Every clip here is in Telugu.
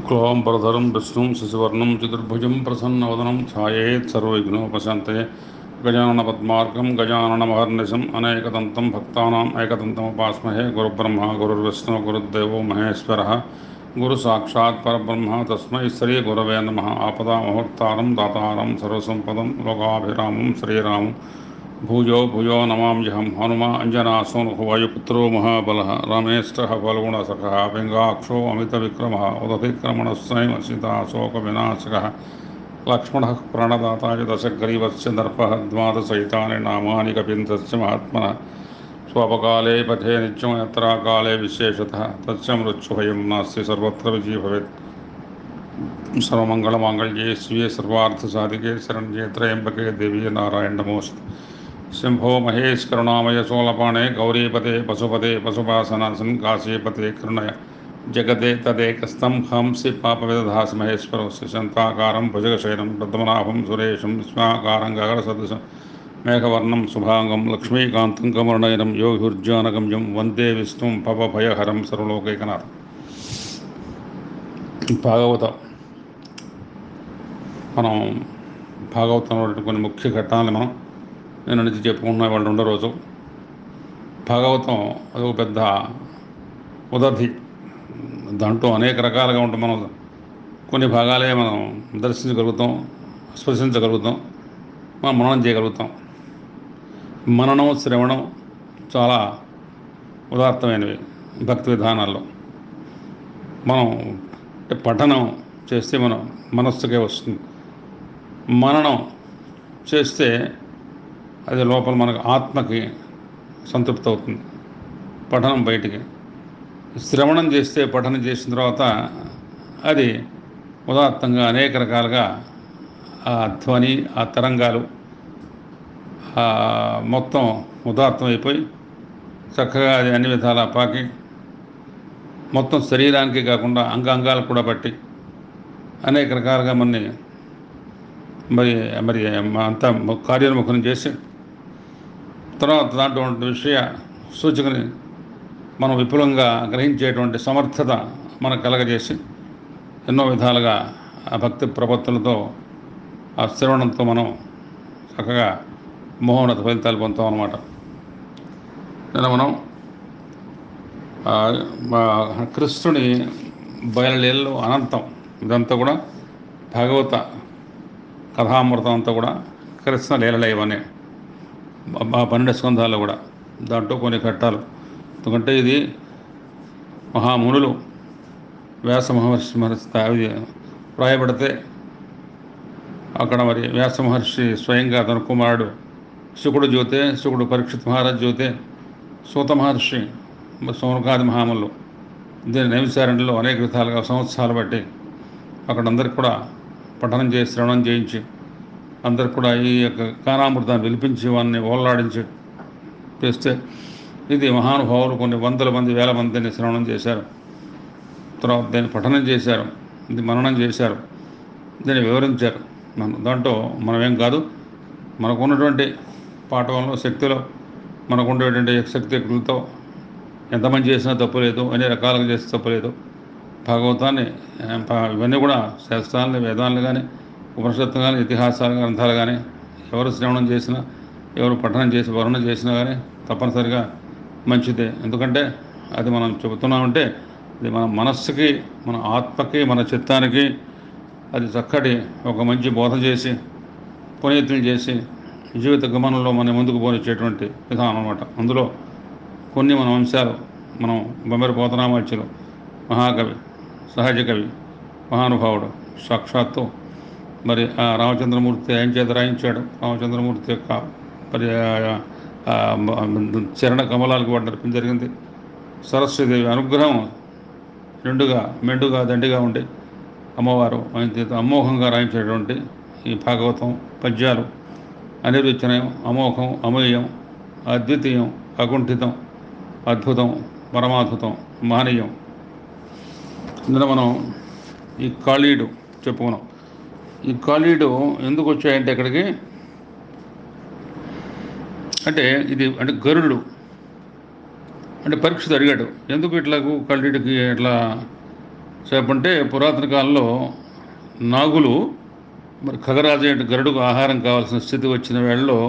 शुक्लांबरधरं विष्णुं शशिवर्णं चतुर्भुजं प्रसन्नवदनं ध्यायेत् सर्वविघ्नोपशान्तये गजाननपद्मार्कं गजाननमहर्निशम् अनेकदन्तं भक्तानाम् एकदन्तमुपास्महे गुरुब्रह्मा गुरुर्विष्णुः गुरुर्देवो महेश्वरः गुरुसाक्षात् परब्रह्म तस्मै श्रीगुरवे नमः। आपदामहोत्तारं दातारं सर्वसम्पदं लोकाभिरामं श्रीरामं भूयो भूयो नमाम्यहं। हनुमा अञ्जनासूनुः वायुपुत्रो महाबलः रमेष्ठः फल्गुणसखः पिङ्गाक्षो अमितविक्रमः उदतिक्रमणस्वयं सीताशोकविनाशकः लक्ष्मणः प्राणदाता च दशग्रीवस्य दर्पः द्वादशैतानि नामानि कपिन्तस्य महात्मनः स्वपकाले पथे नित्यं यत्र काले विशेषतः तस्य मृत्युभयं नास्ति सर्वत्र विजयी भवेत्। सर्वमङ्गलमाङ्गल्ये शिवे सर्वार्थसाधिके शरण्ये त्र्यम्बके देवी नारायण नमोस्तुते। शंभो महेश करुणामय शूलपाणे गौरीपते पशुपते पशुपासनासन काशीपते करुणय जगदे तदेकस्तं हंसि पापविदधास महेश्वरो शान्ताकारं भुजगशयनं पद्मनाभं सुरेशं विस्माकारं गगनसदृशं मेघवर्णं शुभांगं लक्ष्मीकान्तं कमलनयनं योगिर्ज्ञानगम्यं वन्दे विष्णुं भवभयहरं सर्वलोकैकनाथं। భాగవతం మనం భాగవతంలో కొన్ని ముఖ్య ఘట్టాలను మనం నేను నుంచి చెప్పుకుంటున్న వాళ్ళు ఉండే రోజు భాగవతం అదొక పెద్ద ఉదధి. దాంట్లో అనేక రకాలుగా ఉంటుంది. మనం కొన్ని భాగాలే మనం దర్శించగలుగుతాం, స్పర్శించగలుగుతాం, మనం మననం చేయగలుగుతాం. మననం శ్రవణం చాలా ఉదాత్తమైనవి భక్తి విధానాల్లో. మనం పఠనం చేస్తే మనం మనస్సుకే వస్తుంది, మననం చేస్తే అది లోపల మనకు ఆత్మకి సంతృప్తి అవుతుంది, పఠనం బయటికి. శ్రవణం చేస్తే పఠనం చేసిన తర్వాత అది ఉదాత్తంగా అనేక రకాలుగా ఆ ధ్వని, ఆ తరంగాలు మొత్తం ఉదాత్తం అయిపోయి చక్కగా అది అన్ని విధాలా పాకి మొత్తం శరీరానికి కాకుండా అంగాంగాలకు కూడా పట్టి అనేక రకాలుగా మరి అంతా కార్యోన్ముఖం చేసి తర్వాత దాంట్లో విషయ సూచికని మనం విపులంగా గ్రహించేటువంటి సమర్థత మనకు కలగజేసి ఎన్నో విధాలుగా ఆ భక్తి ప్రపత్తులతో ఆ శ్రవణంతో మనం చక్కగా మహోన్నత ఫలితాలు పొందుతాం అన్నమాట. నిన్న మనం కృష్ణుని బయలులీలలు అనంతం, ఇదంతా కూడా భాగవత కథామృతం అంతా కూడా కృష్ణ లీలలే. ఇవన్నీ 12 స్కంధాలు కూడా, దాంట్లో కొన్ని ఘట్టాలు. ఎందుకంటే ఇది మహామునులు వ్యాస మహర్షి అవి ప్రాయపడితే అక్కడ మరి వ్యాస మహర్షి స్వయంగా తన కుమారుడు శుకుడు జ్యోతే, శుకుడు పరీక్షిత్ మహారాజ్ జ్యోతే, సూత మహర్షి సౌనకాది మహాములు దీని నైమిసారణ్యంలో అనేక విధాలుగా సంవత్సరాలు బట్టి అక్కడ అందరికి కూడా పఠనం చేసి శ్రవణం చేయించి అందరికి కూడా ఈ యొక్క కానామృతాన్ని విలిపించి వారిని ఓలాడించి చేస్తే ఇది మహానుభావులు కొన్ని వందల మంది వేల మందిని శ్రవణం చేశారు. తర్వాత దీన్ని పఠనం చేశారు, ఇది మననం చేశారు, దీన్ని వివరించారు. దాంట్లో మనమేం కాదు, మనకున్నటువంటి పాఠంలో శక్తిలో మనకుండేటువంటి శక్తియుక్తులతో ఎంతమంది చేసినా తప్పులేదు, అన్ని రకాలుగా చేస్తే తప్పులేదు. భాగవతాన్ని ఇవన్నీ కూడా శాస్త్రాలని, వేదాలను కానీ, ఉపనిషత్తు కానీ, ఇతిహాసాలు గ్రంథాలు కానీ ఎవరు శ్రవణం చేసినా, ఎవరు పఠనం చేసి వర్ణన చేసినా కానీ తప్పనిసరిగా మంచిదే. ఎందుకంటే అది మనం చెబుతున్నామంటే అది మన మనస్సుకి, మన ఆత్మకి, మన చిత్తానికి అది చక్కటి ఒక మంచి బోధ చేసి పునీతులు చేసి జీవిత గమనంలో మన ముందుకు పోనిచ్చేటువంటి విధానం అన్నమాట. అందులో కొన్ని మన అంశాలు మనం బొమ్మరి పోతనామాచ్యులు మహాకవి, సహజ కవి, మహానుభావుడు సాక్షాత్తు మరి ఆ రామచంద్రమూర్తి ఆయన చేత రాయించాడు. రామచంద్రమూర్తి యొక్క మరి చరణ కమలాలకు పడడం జరిగింది. సరస్వతీదేవి అనుగ్రహం మెండుగా దండిగా ఉండి అమ్మవారు ఆయన చేత అమోఘంగా రాయించేటువంటి ఈ భాగవతం పద్యాలు అనిర్వచనీయం, అమోఘం, అమూల్యం, అద్వితీయం, అకుంఠితం, అద్భుతం, పరమాద్భుతం, మహనీయం. ఇందులో మనం ఈ కాళీడు చెప్పుకున్నాం. ఈ కాళీడు ఎందుకు వచ్చాయంటే ఇక్కడికి అంటే ఇది అంటే గరుడు అంటే పరీక్షిత్ అడిగాడు, ఎందుకు ఇట్లా కాళీడికి ఇట్లా సేపు అంటే పురాతన కాలంలో నాగులు మరి ఖగరాజు అంటే గరుడుకు ఆహారం కావాల్సిన స్థితి వచ్చిన వేళలో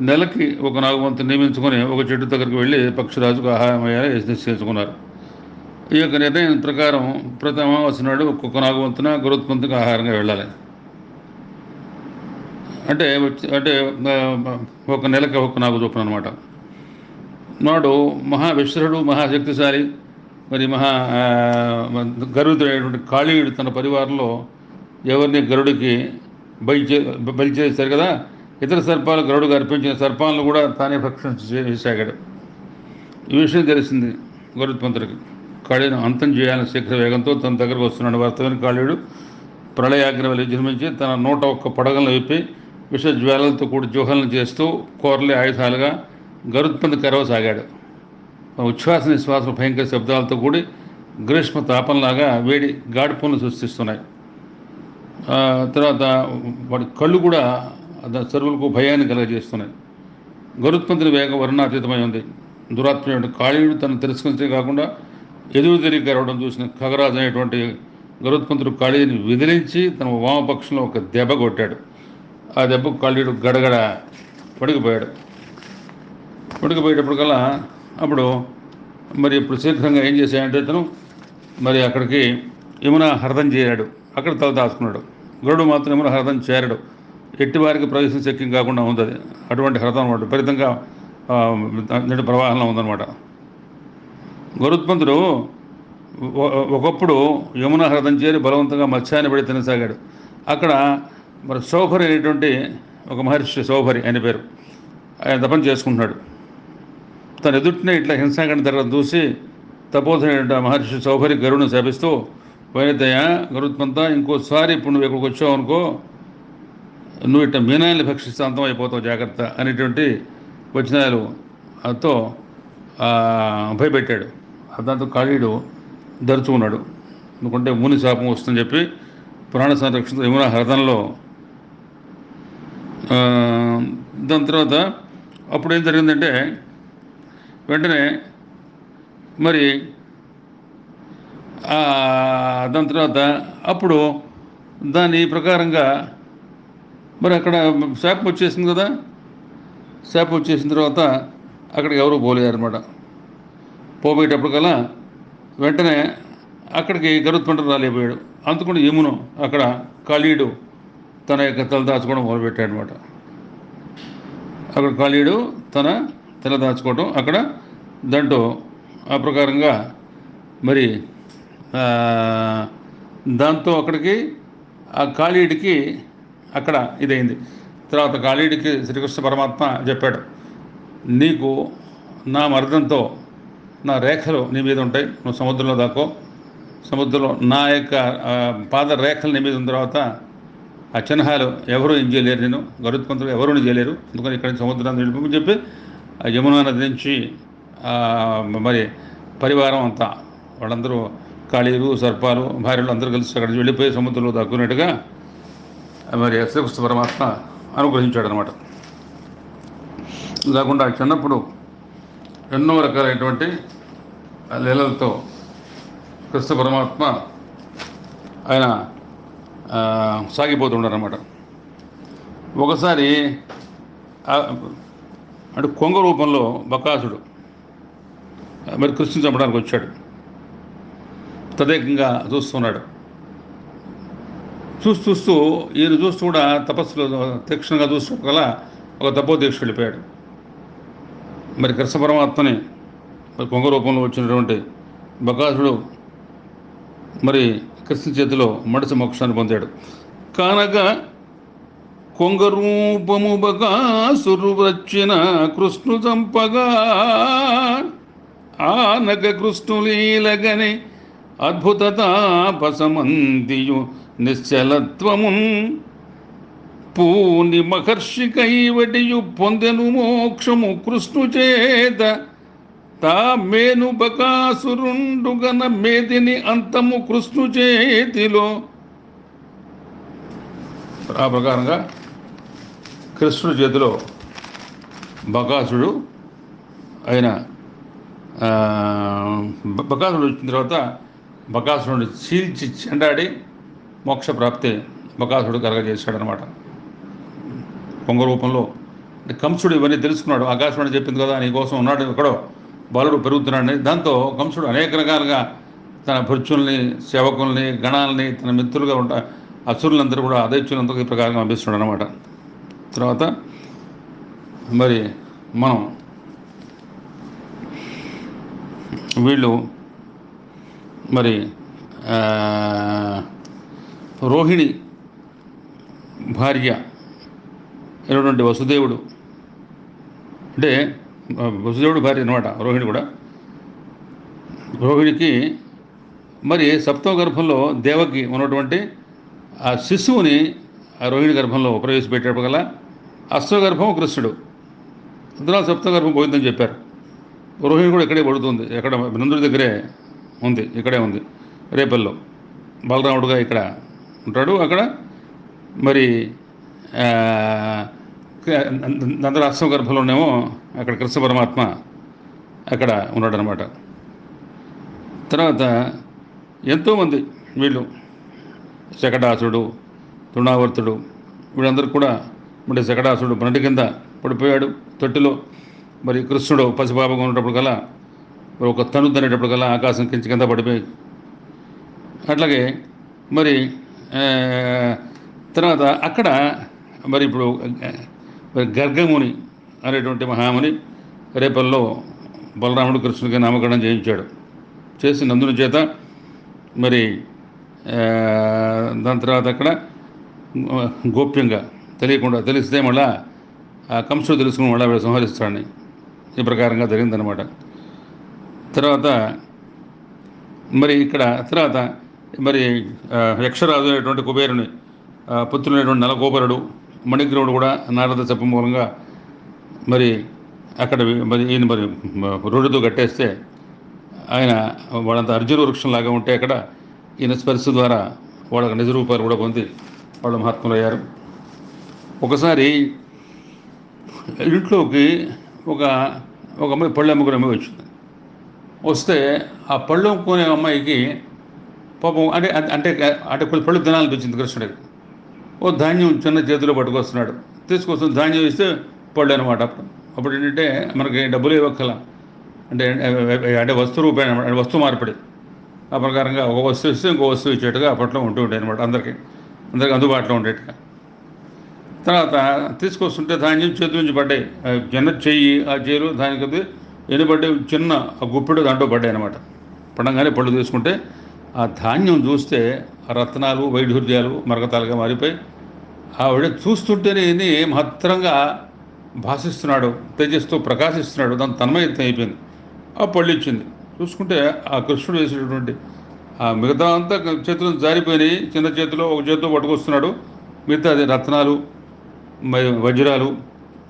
నెలకి ఒక నాగువంతు నియమించుకొని ఒక చెట్టు దగ్గరికి వెళ్ళి పక్షిరాజుకు ఆహారం అయ్యాలి నిశ్చయించుకున్నారు. ఈ యొక్క నిర్ణయం ప్రకారం ప్రతి అమావాస్య నాడు ఒక్కొక్క నాగువంతున గరుత్మంతుకు ఆహారంగా వెళ్ళాలి. అంటే ఒక నెలకి ఒక నాగు చొప్పున అనమాట. నాడు మహావిశ్వరుడు మహాశక్తిశాలి మరి గరుడుడైనటువంటి కాళీయుడు తన పరివారంలో ఎవరిని గరుడికి బలి చేశారు కదా, ఇతర సర్పాలు గరుడుగా అర్పించిన సర్పాలను కూడా తానే భక్షించసాగాడు. ఈ విషయం తెలిసింది గరుత్మంతుడికి. కాళీని అంతం చేయాలని శీఘ్ర వేగంతో తన దగ్గరకు వస్తున్నాడు. వాస్తవాన్ని కాళీయుడు ప్రళయాగ్ని వల్ల విజృంభించి తన 101 పడగలను విప్పి విష జ్వాలలతో కూడి జోహలను చేస్తూ కోరలే ఆయుధాలుగా గరుత్మంతు కరవసాగాడు. ఉచ్ఛ్వాస నిశ్వాస భయంకర శబ్దాలతో కూడి గ్రీష్మ తాపంలాగా వేడి గాడిపొలను సృష్టిస్తున్నాయి. తర్వాత వాడి కళ్ళు కూడా సర్వులకు భయాన్ని కలగజేస్తున్నాయి. గరుత్మంతుని వేగం వర్ణాతీతమై ఉంది. దురాత్మటువంటి కాళీయుడు తను తిరస్కరించే కాకుండా ఎదురు తిరిగి రావడం చూసిన ఖగరాజు అనేటువంటి గరుత్మంతుడు కాళీని విదిలించి తన వామపక్షంలో ఒక దెబ్బ కొట్టాడు. ఆ దెబ్బకు కాళీయుడు గడగడ పడిగిపోయేటప్పటికల్లా అప్పుడు ఇప్పుడు శీఘ్రంగా ఏం చేశాడంటే తను అక్కడికి యమున హృదం చేరాడు. అక్కడ తల దాచుకున్నాడు. గరుడు మాత్రం యమున హృదం చేరాడు. ఎట్టివారికి ప్రవేశం శక్యం కాకుండా ఉంది అది. అటువంటి హృదం అనమాట విపరీతంగా నీటి ప్రవాహంలో ఉందన్నమాట. గరుత్మంతుడు ఒకప్పుడు యమున హృదం చేరి బలవంతంగా మత్స్యాన్ని పడి తినసాగాడు. అక్కడ సౌభరి అనేటువంటి ఒక మహర్షి, సౌభరి అని పేరు, ఆయన తపం చేసుకుంటున్నాడు. తన ఎదుటినే ఇట్లా హింసాకాండ జరగడం చూసి తపోధన మహర్షి సౌభరి గరుడును శాపిస్తూ, వైనతయ్య గరుత్మంత, ఇంకోసారి ఇప్పుడు నువ్వు ఇక్కడికి వచ్చావు అనుకో, నువ్వు ఇట్లా మీనాన్ని భక్షిస్తే అంతం అయిపోతావు, జాగ్రత్త అనేటువంటి వచనాలతో భయపెట్టాడు. దాంతో కాళీయుడు దరుచుకున్నాడు. ఎందుకంటే ముని శాపం వస్తుందని చెప్పి ప్రాణ సంరక్షణ యమున హృదంలో. దాని తర్వాత అప్పుడు ఏం జరిగిందంటే వెంటనే దాని తర్వాత అప్పుడు దాని ప్రకారంగా అక్కడ శాపం వచ్చేసింది కదా. శాపం వచ్చేసిన తర్వాత అక్కడికి ఎవరు పోలేదన్నమాట. పోయేటప్పటికల్లా వెంటనే అక్కడికి గరుత్మంతుడు రాలేకపోయాడు. అందుకని యమును అక్కడ కాళీయుడు తన యొక్క తల దాచుకోవడం మొదలుపెట్టాడనమాట. అక్కడ కాళీయుడు తన తల దాచుకోవడం అక్కడ దాంట్లో ఆ ప్రకారంగా దాంతో అక్కడికి ఆ కాళీయుడికి అక్కడ ఇదైంది. తర్వాత కాళీయుడికి శ్రీకృష్ణ పరమాత్మ చెప్పాడు, నీకు నా మర్దంతో నా రేఖలు నీ మీద ఉంటాయి, నువ్వు సముద్రంలో దాకో, సముద్రంలో నా యొక్క పాద రేఖలు నీ మీద ఉన్న తర్వాత ఆ చిహ్నాలు ఎవరు ఏం చేయలేరు, నేను గరుత్మంతుడు ఎవరు చేయలేరు, అందుకని ఇక్కడ సముద్రాన్ని వెళ్ళిపోమని చెప్పి ఆ యమునా నది నుంచి పరివారం అంతా వాళ్ళందరూ కాళీయులు సర్పాలు భార్యలు అందరూ కలిసి అక్కడ వెళ్ళిపోయి సముద్రంలో దక్కున్నట్టుగా శ్రీకృష్ణ పరమాత్మ అనుగ్రహించాడు అనమాట. కాకుండా చిన్నప్పుడు ఎన్నో రకాలైనటువంటి లీలలతో కృష్ణ పరమాత్మ ఆయన సాగిపోతుండారన్నమాట. ఒకసారి అంటే కొంగ రూపంలో బకాసుడు కృష్ణుని చంపడానికి వచ్చాడు. తదేకంగా చూస్తున్నాడు. చూస్తూ ఈయన చూస్తూ కూడా తపస్సులో తీక్షణంగా చూస్తూ గల ఒక తపోదీక్ష వెళ్ళిపోయాడు. కృష్ణ పరమాత్మని కొంగ రూపంలో వచ్చినటువంటి బకాసుడు కృష్ణ చేతిలో మడిసి మోక్షాన్ని పొందాడు. కానగా కొంగ రూపము బకాసురు వచ్చిన కృష్ణు చంపగా ఆనగ కృష్ణులీలగని అద్భుత తాపసమందియు నిశ్చలత్వమున్ పూని మహర్షి కైవటియు పొందెను మోక్షము కృష్ణు చేత తా మేను బకాసురుండుగన మేదిని అంతము కృష్ణు చేతిలో. ఆ ప్రకారంగా కృష్ణుడి చేతిలో బకాసుడు బకాసుడు వచ్చిన తర్వాత బకాసురుడిని చీల్చి చెండాడి మోక్ష ప్రాప్తి బకాసురుడు కలగజేశాడనమాట. పొంగ రూపంలో అంటే కంసుడు ఇవన్నీ తెలుసుకున్నాడు. ఆకాశవాణి చెప్పింది కదా, నీ కోసం ఉన్నాడు ఎక్కడో బాలుడు పెరుగుతున్నాడని. దాంతో కంసుడు అనేక రకాలుగా తన భృత్యుల్ని, సేవకుల్ని, గణాలని, తన మిత్రులుగా ఉంటా అసురులందరూ కూడా అదైత్యులందరూ ఈ ప్రకారంగా పంపిస్తున్నాడు అనమాట. తర్వాత మరి మనం వీళ్ళు మరి రోహిణి భార్య అయినటువంటి వసుదేవుడు, అంటే వసుదేవుడు భార్య అనమాట రోహిణి కూడా. రోహిణికి మరి సప్తమ గర్భంలో దేవకి ఉన్నటువంటి ఆ శిశువుని ఆ రోహిణి గర్భంలో ప్రవేశపెట్టేటప్పుడు గల అష్టమ గర్భం కృష్ణుడు, అందులో సప్తమ గర్భం పోయిందని చెప్పారు. రోహిణి కూడా ఇక్కడే పడుతుంది, ఎక్కడ నందుడి దగ్గరే ఉంది, ఇక్కడే ఉంది రేపల్లో. బలరాముడుగా ఇక్కడ ఉంటాడు, అక్కడ మరి నందర అష్టమ గర్భంలోనేమో అక్కడ కృష్ణ పరమాత్మ అక్కడ ఉన్నాడనమాట. తర్వాత ఎంతోమంది వీళ్ళు శకటాసుడు, తృణావర్తుడు, వీళ్ళందరూ కూడా మరి శకటాసుడు బండి కింద పడిపోయాడు తొట్టిలో. మరి కృష్ణుడు పసిపాపగా ఉన్నప్పుడు కల్లా ఒక తను తనేటప్పుడు కల్లా ఆకాశం కింద పడిపోయి. అట్లాగే మరి తర్వాత అక్కడ మరి ఇప్పుడు గర్గముని అనేటువంటి మహాముని రేపల్లో బలరాముడు కృష్ణుడికి నామకరణం చేయించాడు. చేసి నందుని చేత మరి దాని తర్వాత అక్కడ గోప్యంగా తెలియకుండా, తెలిస్తే మళ్ళా కంసుడు తెలుసుకుని మళ్ళీ వీళ్ళు సంహరిస్తాడని ఈ ప్రకారంగా జరిగిందనమాట. తర్వాత మరి ఇక్కడ తర్వాత మరి యక్షరాజు అనేటువంటి కుబేరుని పుత్రులైనటువంటి నలగోపరుడు, మణిగ్రీవుడు కూడా నారద చెప్ప మూలంగా మరి అక్కడ మరి ఈయన మరి రోడ్డుతో కట్టేస్తే ఆయన వాళ్ళంతా అర్జున వృక్షంలాగా ఉంటే అక్కడ ఈయన స్పర్శ ద్వారా వాళ్ళకి నిజ రూపాలు కూడా పొంది వాళ్ళు మహాత్ములు అయ్యారు. ఒకసారి ఇంట్లోకి ఒక అమ్మాయి పళ్ళు అమ్ముకునే అమ్మాయి వచ్చింది. వస్తే ఆ పళ్ళు అమ్ముకునే అమ్మాయికి పాపం అంటే అంటే అంటే కొన్ని పళ్ళు తినాలనిపించింది కృష్ణుడికి. ఓ ధాన్యం చిన్న చేతిలో పట్టుకొస్తున్నాడు, తీసుకొస్తుంది, ధాన్యం ఇస్తే పళ్ళు అనమాట. అప్పుడు ఏంటంటే మనకి డబ్బులు ఇవ్వక్కల, అంటే అంటే వస్తు రూపాయలు అనమాట, వస్తు మార్పిడి. ఆ ప్రకారంగా ఒక వస్తువు ఇస్తే ఇంకో వస్తువు ఇచ్చేట్టుగా అప్పట్లో ఉంటూ ఉంటాయి అనమాట, అందరికీ అందుబాటులో ఉండేట్టుగా. తర్వాత తీసుకొస్తుంటే ధాన్యం చేతి నుంచి పడ్డాయి, చిన్న చెయ్యి, ఆ చేరు దానికి ఎన్ని పడ్డాయి, చిన్న ఆ గుప్పెడు దాంట్లో పడ్డాయి అనమాట. పడంగానే పళ్ళు తీసుకుంటే ఆ ధాన్యం చూస్తే రత్నాలు, వైఢూర్యాలు, మరకతాలుగా మారిపోయి ఆవిడ చూస్తుంటేనే ఇది మహత్తరంగా భాషిస్తున్నాడు, తేజస్తో ప్రకాశిస్తున్నాడు, దాని తన్మయత్వం అయిపోయింది. ఆ పళ్ళు ఇచ్చింది. చూసుకుంటే ఆ కృష్ణుడు వేసేటటువంటి ఆ మిగతా అంతా చేతులు జారిపోయినాయి, చిన్న చేతిలో ఒక చేతితో పట్టుకొస్తున్నాడు, మిగతా అది రత్నాలు, వజ్రాలు,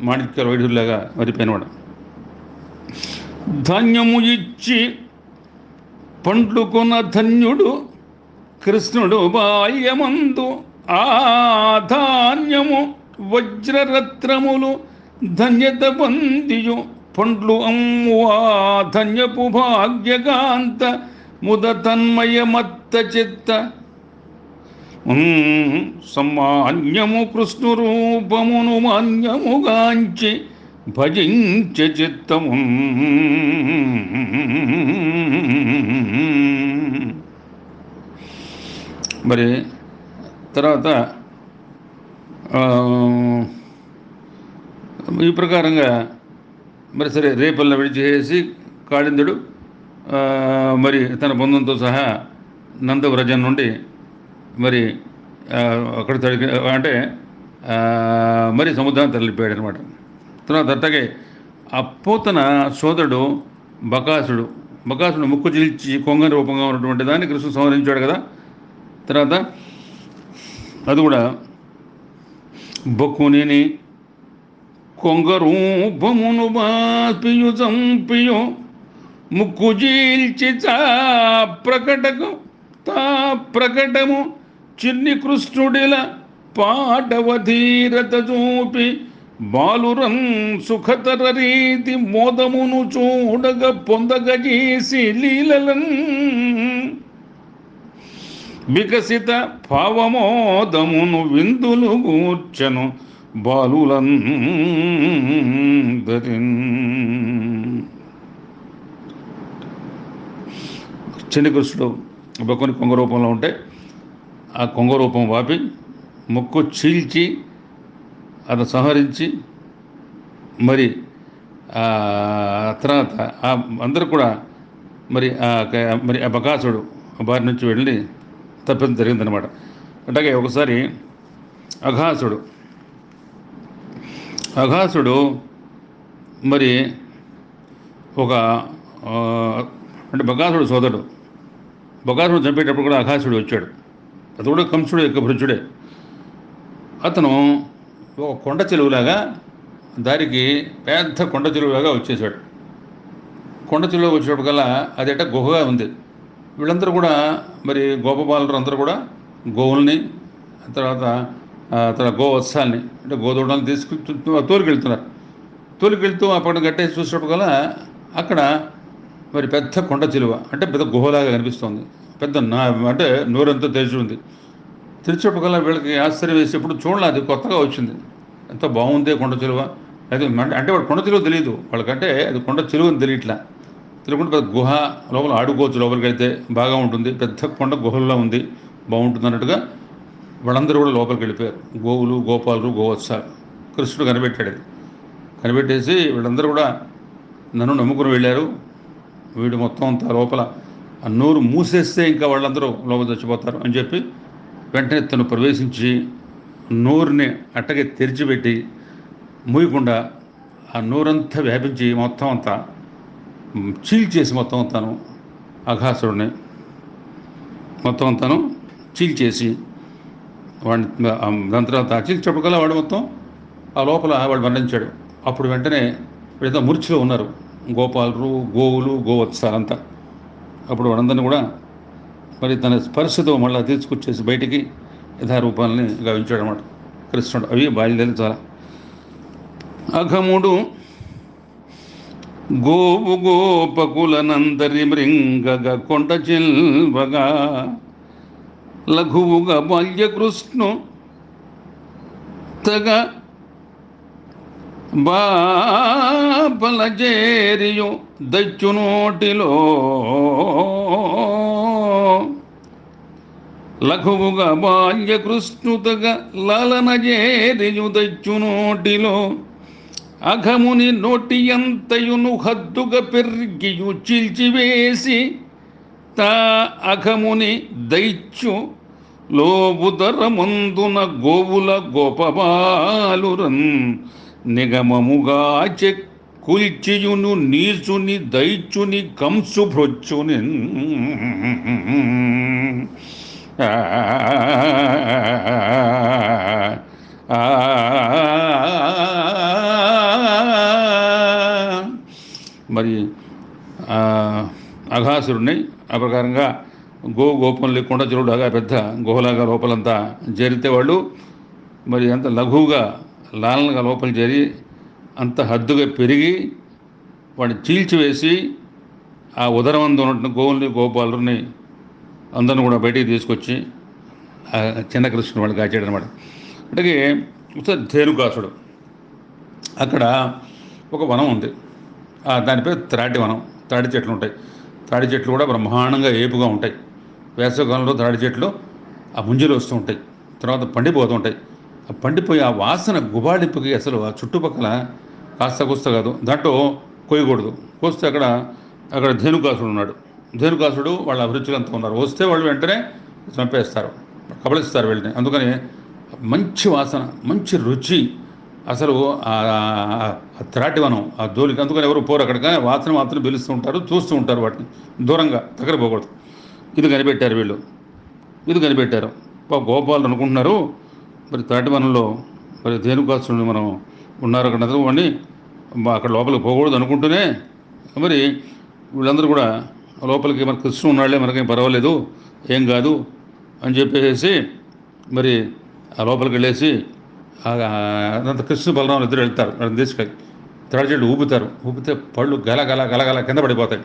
మాణిక్యాలు, వైఢూర్యాలుగా మారిపోయినవాడు. ధాన్యము ఇచ్చి పండ్లు కొన ధన్యుడు కృష్ణుడు బాల్యమందు, ఆ ధాన్యము వజ్రరత్నములు ధన్యత పొందియు పండ్లు అమ్ము ఆ ధన్యపు భాగ్యకాంత ముద తన్మయమత్త చిత్త సమాన్యము కృష్ణు రూపమును మాన్యముగాంచి భజించ చిత్తము. మరి తర్వాత ఈ ప్రకారంగా మరి సరే రేపల్ల విడిచేసి కాళిందుడు మరి తన బృందంతో సహా నందవ్రజం నుండి మరి అక్కడ అంటే మరి సముద్రాన్ని తరలిపోయాడు అనమాట. తర్వాత అట్టగే ఆ పోతన సోదరుడు బకాసుడు ముక్కు చీల్చి కొంగని రూపంగా ఉన్నటువంటి దాన్ని కృష్ణుడు సంహరించాడు కదా. తర్వాత అది కూడా బొక్కుని కొంగ రూపమును బాపియు చంపియు ముక్కు చీల్చి ప్రకటము చిన్ని కృష్ణుడిల పాటవధీరత చూపి బాలురం సుఖతర రీతి మోదమును చూడగ పొందగ చేసి లీలలన్ వికసిత భావమోదమును విందులు కూర్చను బాలులందరిన్. చిన్ని కృష్ణుడు బొక్కని కొంగ రూపంలో ఉంటే ఆ కొంగ రూపం వాపి ముక్కు చీల్చి అతను సంహరించి మరి తర్వాత అందరూ కూడా మరి ఆ బకాసుడు బారి నుంచి వెళ్ళి తప్పించడం జరిగిందనమాట. అట్లాగే ఒకసారి అఘాసుడు మరి ఒక అంటే బకాసుడు సోదరుడు బకాసుడు చంపేటప్పుడు కూడా అఘాసుడు వచ్చాడు. అది కూడా కంసుడు యొక్క భృత్యుడే. అతను ఒక కొండ చెరువులాగా దారికి పెద్ద కొండ చెరువులాగా వచ్చేసాడు. కొండ చెరువులో వచ్చేటప్పటికల్లా అదేట గుహగా ఉంది. వీళ్ళందరూ కూడా మరి గోపబాలురు అందరూ కూడా గోవుల్ని తర్వాత గోవత్సాల్ని అంటే గోదూడల్ని తోలుకెళ్తున్నారు. తోలుకెళ్తూ అక్కడ గట్టేసి చూసేటప్పటికల్లా అక్కడ మరి పెద్ద కొండ చిలువ అంటే పెద్ద గుహలాగా కనిపిస్తుంది. పెద్ద అంటే నోరంతా తెరిచి ఉంది. తెరిచేటప్పటికల్లా వీళ్ళకి ఆశ్చర్యం వేసి ఎప్పుడు చూడాలి, అది కొత్తగా వచ్చింది. ఎంతో బాగుంది కొండ చిలువ. అది అంటే వాడు కొండ చిలువ తెలియదు వాళ్ళకంటే, అది కొండ చిలువ అని తెలియట్లా. తెలియకుండా పెద్ద గుహ లోపల ఆడుకోవచ్చు, లోపలికి వెళ్తే బాగా ఉంటుంది, పెద్ద కొండ గుహల్లో ఉంది, బాగుంటుంది అన్నట్టుగా వాళ్ళందరూ కూడా లోపలికి వెళ్ళిపోయారు. గోవులు, గోపాలురు, గోవత్సాలు. కృష్ణుడు కనిపెట్టాడు. అది కనిపెట్టేసి వీళ్ళందరూ కూడా నన్ను నమ్ముకుని వెళ్ళారు, వీడు మొత్తం అంతా లోపల ఆ నోరు మూసేస్తే ఇంకా వాళ్ళందరూ లోపల చచ్చిపోతారు అని చెప్పి వెంటనే తను ప్రవేశించి నోరుని అట్టగే తెరిచిపెట్టి మూయకుండా ఆ నోరంతా వ్యాపించి మొత్తం అంతా చీల్చేసి మొత్తం అంతాను అఘాసురుడిని మొత్తం అంతాను చీల్చేసి వాడిని దాని తర్వాత చీల్చేపటికల్లా వాడు మొత్తం ఆ లోపల వాడు మరణించాడు. అప్పుడు వెంటనే వీళ్ళంతా మూర్ఛలో ఉన్నారు, గోపాలురు, గోవులు, గోవత్సాలంతా. అప్పుడు వాళ్ళందరినీ కూడా మరి తన స్పర్శతో మళ్ళీ తీసుకొచ్చేసి బయటికి యథారూపాలని గావించాడు అన్నమాట కృష్ణుడు. అవి బాల్యాలు చాలా. అఘముడు గోవు గోపకులనందరి మృంగగ కొండ చెల్వగా లఘువుగా బాల్యకృష్ణు తగ బాపలజేరియు దచ్చునోటిలో లఘువుగా బాల్యకృష్ణుతగా లాలనజేరియు దచ్చునోటిలో అఘముని నోటి ఎంతయును హద్దుగా పెరిగియు చీల్చివేసి తా అఘముని దైత్యు లోబుదరమందున గోవుల గోపబాలురన్ నిగమముగా కూల్చియును నీచుని దైత్యుని కంసు భృత్యుని మరి అఘాసురుణ్ణి ఆ ప్రకారంగా గోపం లేకుండా చెరువులాగా పెద్ద గుహలాగా లోపలంతా చేరితే వాళ్ళు మరి అంత లఘువుగా లాలనగా లోపల చేరి అంత హద్దుగా పెరిగి వాడిని చీల్చివేసి ఆ ఉదరమందు ఉన్నట్టు గోవుల్ని, గోపాలుని అందరిని కూడా బయటికి తీసుకొచ్చి చిన్న కృష్ణుడు వాడిని కాచాడు అనమాట. అంటే ధేనుకాసుడు. అక్కడ ఒక వనం ఉంది, దాని పేరు త్రాటి వనం. తాడి చెట్లు ఉంటాయి. తాడి చెట్లు కూడా బ్రహ్మాండంగా ఏపుగా ఉంటాయి. వేసవికాలంలో తాడి చెట్లు ఆ ముంజలు వస్తూ ఉంటాయి, తర్వాత పండిపోతూ ఉంటాయి. ఆ పండిపోయి ఆ వాసన గుబాళింపుకి అసలు ఆ చుట్టుపక్కల కాస్త కూస్త కాదు, దాంట్లో కోయకూడదు. కోస్తే అక్కడ ధేనుకాసుడు ఉన్నాడు. ధేనుకాసుడు వాళ్ళ అభిరుచులంతా ఉన్నారు. వస్తే వాళ్ళు వెంటనే చంపేస్తారు, కబళిస్తారు వీళ్ళని. అందుకని మంచి వాసన, మంచి రుచి, అసలు త్రాటివనం ఆ జోలికి. అందుకని ఎవరు పోరు అక్కడ, కానీ వాసన మాత్రం పిలుస్తూ ఉంటారు, చూస్తూ ఉంటారు, వాటిని దూరంగా దగ్గర పోకూడదు. ఇది కనిపెట్టారు వీళ్ళు, ఇది కనిపెట్టారు. గోపాలు అనుకుంటున్నారు మరి త్రాటివనంలో మరి ధేనుకాసుని మనం ఉన్నారు అక్కడ వాడిని అక్కడ లోపలికి పోకూడదు అనుకుంటూనే మరి వీళ్ళందరూ కూడా లోపలికి మన కృష్ణుడు ఉన్నాళ్లే, మనకేం పర్వాలేదు, ఏం కాదు అని చెప్పేసి మరి ఆ లోపలికి వెళ్ళేసి అదంతా కృష్ణ బలరాములు ఇద్దరు వెళ్తారు. వాళ్ళని తీసుకెళ్ళి తాడి చెట్లు ఊపుతారు. ఊపితే పళ్ళు గలగల గలగల కింద పడిపోతాయి.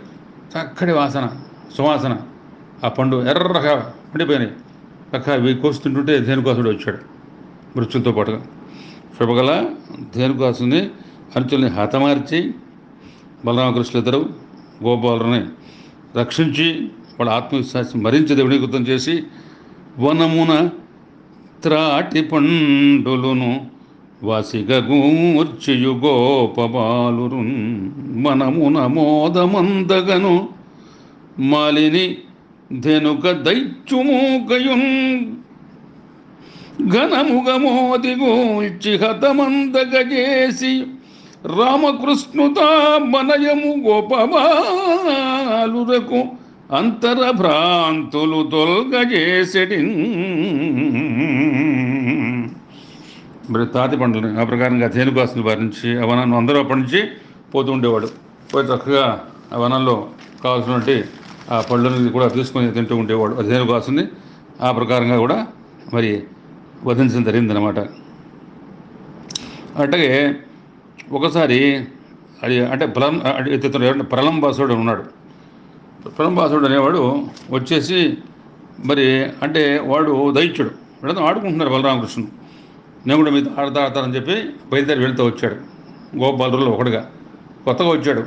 చక్కటి వాసన, సువాసన. ఆ పండు ఎర్రగా పండిపోయినాయి. అవి కోస్తుంటుంటే ధేనుకాసుడు వచ్చాడు మృత్యులతో పాటుగా. శుభగల ధేనుకాసుని అనుచుల్ని హతమార్చి బలరామకృష్ణులు ఇద్దరు గోపాలుని రక్షించి వాళ్ళ ఆత్మవిశ్వాసం మరించి దేవుని కృతం చేసి వనమున త్రాటి పండులును వాసిగూర్చియు గోపబాలురు మనమున మోదమందగను మాలిని ధెనుక దైత్యుమూకయున్ ఘనముగ మోదిగూల్చి హతమందగజేసి రామకృష్ణుత మనయము గోపబాలురకు అంతర భ్రాంతులు తొలగజేసెటి. మరి తాటి పండ్లని ఆ ప్రకారంగా ధేనుకాసుని వారి నుంచి ఆ వనాన్ని అందరూ అప్పటి నుంచి పోతూ ఉండేవాడు. పోయి చక్కగా ఆ వనంలో కావాల్సినటువంటి ఆ పళ్ళని కూడా తీసుకొని తింటూ ఉండేవాడు. ఆ ధేనుకాసుని ఆ ప్రకారంగా కూడా మరి వధించడం జరిగిందనమాట. అట్లాగే ఒకసారి అది అంటే ప్రలంబాసుడు ఉన్నాడు. ప్రలంబాసుడు అనేవాడు వచ్చేసి మరి అంటే వాడు దైత్యుడు. వీళ్ళతో ఆడుకుంటున్నారు బలరామకృష్ణుడు. నేను కూడా మీతో ఆడతారని చెప్పి బయలుదేరి వెళ్తూ వచ్చాడు. గోపాలులో ఒకడుగా కొత్తగా వచ్చాడు.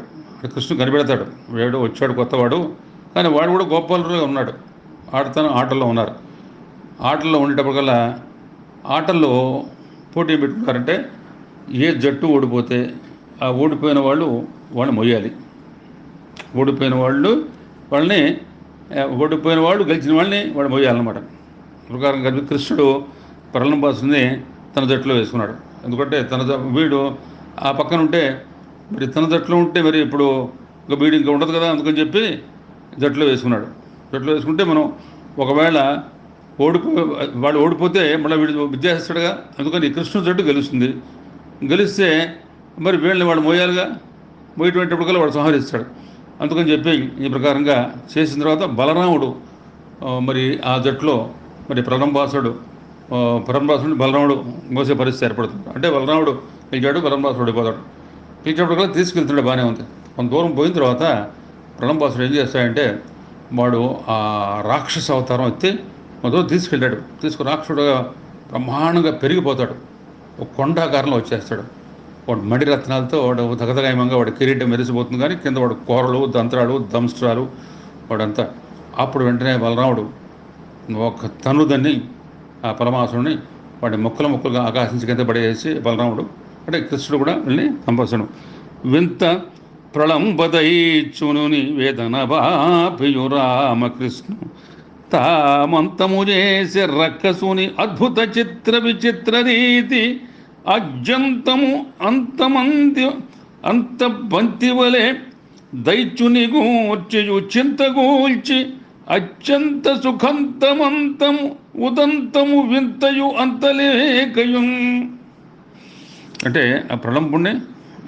కృష్ణుడు కనిపెడతాడు, వీడు వచ్చాడు కొత్తవాడు, కానీ వాడు కూడా గోపాలులో ఉన్నాడు. ఆటల్లో ఉన్నారు. ఆటల్లో ఉండేటప్పటికల్లా ఆటల్లో పోటీ పెట్టుకున్నారంటే ఏ జట్టు ఓడిపోతే ఆ ఓడిపోయిన వాళ్ళని మొయ్యాలి. ఓడిపోయిన వాళ్ళు గెలిచిన వాళ్ళని వాడు మొయ్యాలన్నమాట. ప్రకారం కలిపి కృష్ణుడు ప్రలంబాసుని తన జట్టులో వేసుకున్నాడు. ఎందుకంటే వీడు ఆ పక్కన ఉంటే మరి తన జట్టులో ఉంటే మరి ఇప్పుడు వీడు ఇంకా ఉండదు కదా, అందుకని చెప్పి జట్టులో వేసుకున్నాడు. జట్టులో వేసుకుంటే మనం ఒకవేళ వాడు ఓడిపోతే మళ్ళీ వీడు విద్యాసిస్తాడుగా, అందుకని కృష్ణుడి జట్టు గెలుస్తుంది. గెలిస్తే మరి వీళ్ళని వాడు మోయాలిగా, మోయేటువంటిప్పటికల్లా వాడు సంహరిస్తాడు. అందుకని చెప్పి ఈ ప్రకారంగా చేసిన తర్వాత బలరాముడు మరి ఆ జట్టులో మరి ప్రలంబాసుడు బలరాముడు మోసే పరిస్థితి ఏర్పడుతుంది. అంటే బలరాముడు పిలిచాడు, ప్రలంబాసుడు ఓడిపోతాడు. పిలిచేప్పటికల్లా తీసుకెళ్తున్నాడు, బాగానే ఉంది. కొంత దూరం పోయిన తర్వాత ప్రలంబాసుడు ఏం చేస్తాడంటే వాడు ఆ రాక్షస అవతారం ఎత్తి మొదలు తీసుకెళ్ళాడు. రాక్షసుడుగా బ్రహ్మాండంగా పెరిగిపోతాడు. ఒక కొండాకారంలో వచ్చేస్తాడు. వాడు మడి రత్నాలతో వాడు దగదగాయమంగా వాడు కిరీటం మెరిసిపోతుంది, కానీ కింద వాడు కూరలు, దంత్రాలు, దంస్ట్రాలు వాడంతా. అప్పుడు వెంటనే బలరాముడు ఒక తనుదని ఆ పరమాసుడిని వాడి ముక్కలుగా ఆకాశించి కింద పడేసి బలరాముడు అంటే కృష్ణుడు కూడా వెళ్ళి చంపేశాడు. వింత ప్రళంబదైచునుని వేదన బాపియు రామకృష్ణు తామంతము చేసి రక్కసుని అద్భుత చిత్ర విచిత్ర రీతి అజ్యంతము అంత బంతివలే దైత్యుని గూర్చియు చింతగూల్చి అత్యంత సుఖంతమంతము ఉదంతము వింతయు అంతలేకయు. అంటే ఆ ప్రళంబుణ్ణి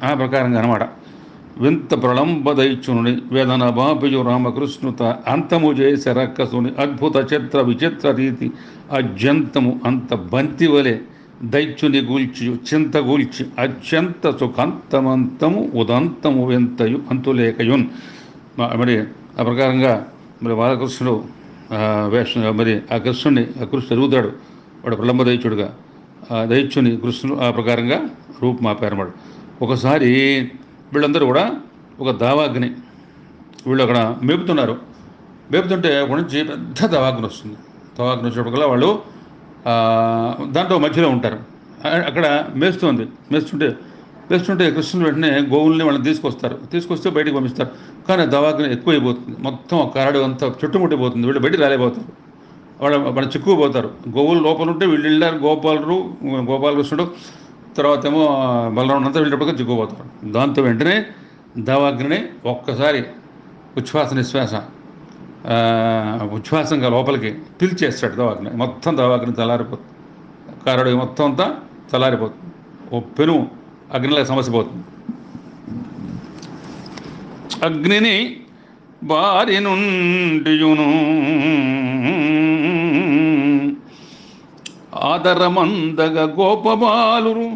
ఆ ప్రకారంగా అనమాట. వింత ప్రళంబదైత్యుని వేదన బాపియు రామకృష్ణుత అంతము చేసే రక్కసుని అద్భుత చిత్ర విచిత్ర రీతి అజ్యంతము అంత బంతివలే దైత్యుని గూల్చి చింతగూల్చి అత్యంత సుఖంతమంతము ఉదంతము వింతయు అంతులేకయున్. మరి ఆ ప్రకారంగా మరి బాలకృష్ణుడు మరి ఆ కృష్ణుడు ఎరుగుతాడు. వాడు ప్రళంబ దైత్యుడుగా ఆ దైత్యుని కృష్ణుడు ఆ ప్రకారంగా రూపుమాపారన్నాడు. ఒకసారి వీళ్ళందరూ కూడా ఒక దావాగ్ని వీళ్ళు అక్కడ మేపుతుంటే అక్కడి నుంచి పెద్ద దావాగ్ని వస్తుంది. దావాగ్ని వచ్చినప్పటికల్లా వాళ్ళు దాంట్లో మధ్యలో ఉంటారు. అక్కడ మేస్తుంటే కృష్ణుడు వెంటనే గోవుల్ని వాళ్ళని తీసుకొస్తే బయటికి పంపిస్తారు. కానీ దవాగ్ని ఎక్కువైపోతుంది, మొత్తం కరడు అంతా చుట్టుముట్టిపోతుంది. వీళ్ళు బయటికి రాలేకపోతారు, వాళ్ళు చిక్కుకుపోతారు. గోవులు లోపల ఉంటే వీళ్ళు వెళ్ళారు, గోపాలకృష్ణుడు తర్వాత ఏమో బలరాముడు అంతా వెళ్ళేటప్పటికీ చిక్కుకుపోతారు. దాంతో వెంటనే దవాగ్ని ఒక్కసారి ఉచ్ఛ్వాసంగా లోపలికి పిలిచేస్తాడు. దవాగ్ని మొత్తం చల్లారిపోతుంది. కరడు మొత్తం అంతా చల్లారిపోతుంది. ఓ పెను అగ్నిలా సమస్య పోతుంది. అగ్నిని బారి నుండియును ఆదరమందగ గోపబాలురు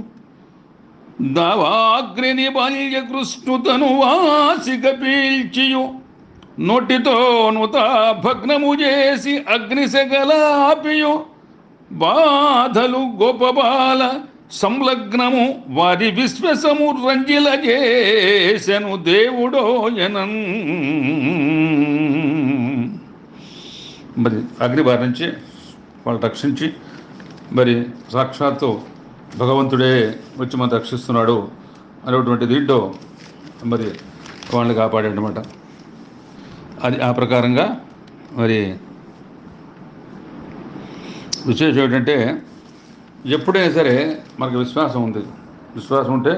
దావాగ్ని బాల్య కృష్ణుతను వాసిక పీల్చియు నోటితో నుత భగ్నము చేసి అగ్నిశగలాపియు బాధలు గోపబాల సంలగ్నము వారి విశ్వసము రంజిల చేసెను దేవుడోయనన్. మరి అగ్నిబారి నుంచి వాళ్ళు రక్షించి మరి సాక్షాత్తు భగవంతుడే వచ్చి మనం రక్షిస్తున్నాడు అనేటువంటి దీంట్లో మరి వాళ్ళని కాపాడాడనమాట. అది ఆ ప్రకారంగా మరి విశేషం ఏంటంటే ఎప్పుడైనా సరే మనకు విశ్వాసం ఉంది, విశ్వాసం ఉంటే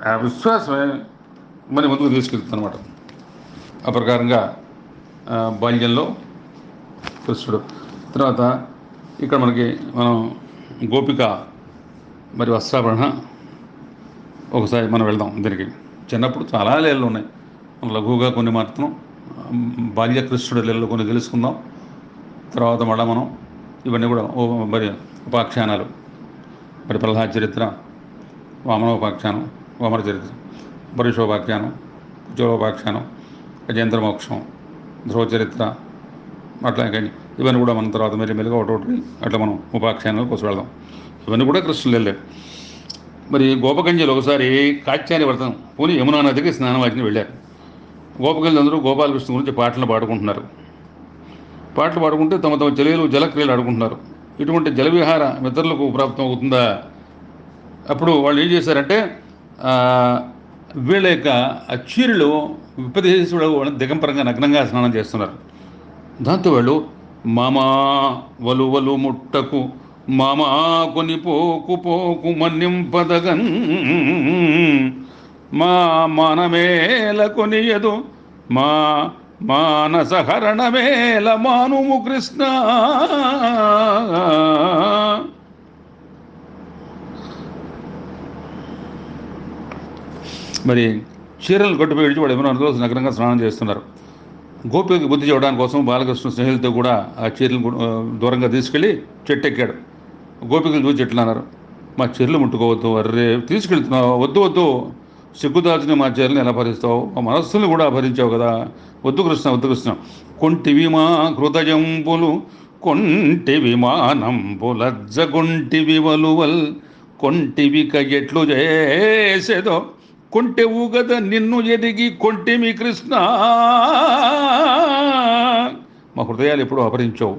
ఆ విశ్వాసమే మన ముందుకు తీసుకెళ్తుంది అనమాట. ఆ ప్రకారంగా బాల్యంలో కృష్ణుడు. తర్వాత ఇక్కడ మనకి మనం గోపిక మరి వస్త్రాభరణ ఒకసారి మనం వెళ్దాం. దీనికి చిన్నప్పుడు చాలా లీలలు ఉన్నాయి, లఘువుగా కొన్ని మాత్రం బాల్యకృష్ణుడి లీలలు కొన్ని తెలుసుకుందాం. తర్వాత మళ్ళీ మనం ఇవన్నీ కూడా మరి ఉపాఖ్యానాలు, మరి ప్రహ్లాద చరిత్ర, వామనోపాఖ్యానం, వామన చరిత్ర, పరుషోపాఖ్యానం, కుచోపాఖ్యానం, గజేంద్ర మోక్షం, ధ్రువ చరిత్ర, అట్లా ఇవన్నీ కూడా మనం తర్వాత మెల్లిగా ఒకటి అట్లా మనం ఉపాఖ్యానాలు కోసం వెళ్దాం. ఇవన్నీ కూడా కృష్ణులు వెళ్ళే. మరి గోపకంజలు ఒకసారి కాత్యాయని వ్రతం పోనీ యమునా నదికి స్నానవాటిని వెళ్ళారు. గోపకంజలు అందరూ గోపాలకృష్ణ గురించి పాటలు పాడుకుంటున్నారు. పాటలు పాడుకుంటే తమ తమ చెలెలు జలక్రియలు ఆడుకుంటున్నారు. ఇటువంటి జలవిహార మిత్రులకు ప్రాప్తం అవుతుందా? అప్పుడు వాళ్ళు ఏం చేశారంటే వీళ్ళ యొక్క చీరలు విపదేశ దిగంపరంగా నగ్నంగా స్నానం చేస్తున్నారు. దాంతో వాళ్ళు మామా వలువలు ముట్టకు మామా కొని పోకు పోకు మన్నింపదగన్ మా మానమేల కొనియదు మా మానసహరణమేల మానుము కృష్ణ. మరి చీరలు కట్టుపోయి విడిచి వాడు ఏమైనా రోజు నగరంగా స్నానం చేస్తున్నారు. గోపికి బుద్ధి చెప్పడానికి కోసం బాలకృష్ణ స్నేహితులతో కూడా ఆ చీరలు దూరంగా తీసుకెళ్ళి చెట్టు ఎక్కాడు. గోపికలు చూసి చెట్లు అన్నారు, మా చీరలు ముట్టుకోవద్దు, అర్రే తీసుకెళ్తున్నావు, వద్దు వద్దు, సిగ్గుదాల్చిన మా చీరలను ఎలా భరిస్తావు, మా మనస్సును కూడా భరించావు కదా, వద్దు కృష్ణ వద్దు కృష్ణ. కొంటివి మా హృదయంబులు కొంటివి మానంబులజ్జగొంటివి వలువల్ కొంటివి కయ్యట్లు చేసేదో కొంటెవు గద నిన్ను ఎదిగి కొంటిమి కృష్ణ. మా హృదయాలు ఎప్పుడూ అపహరించావు,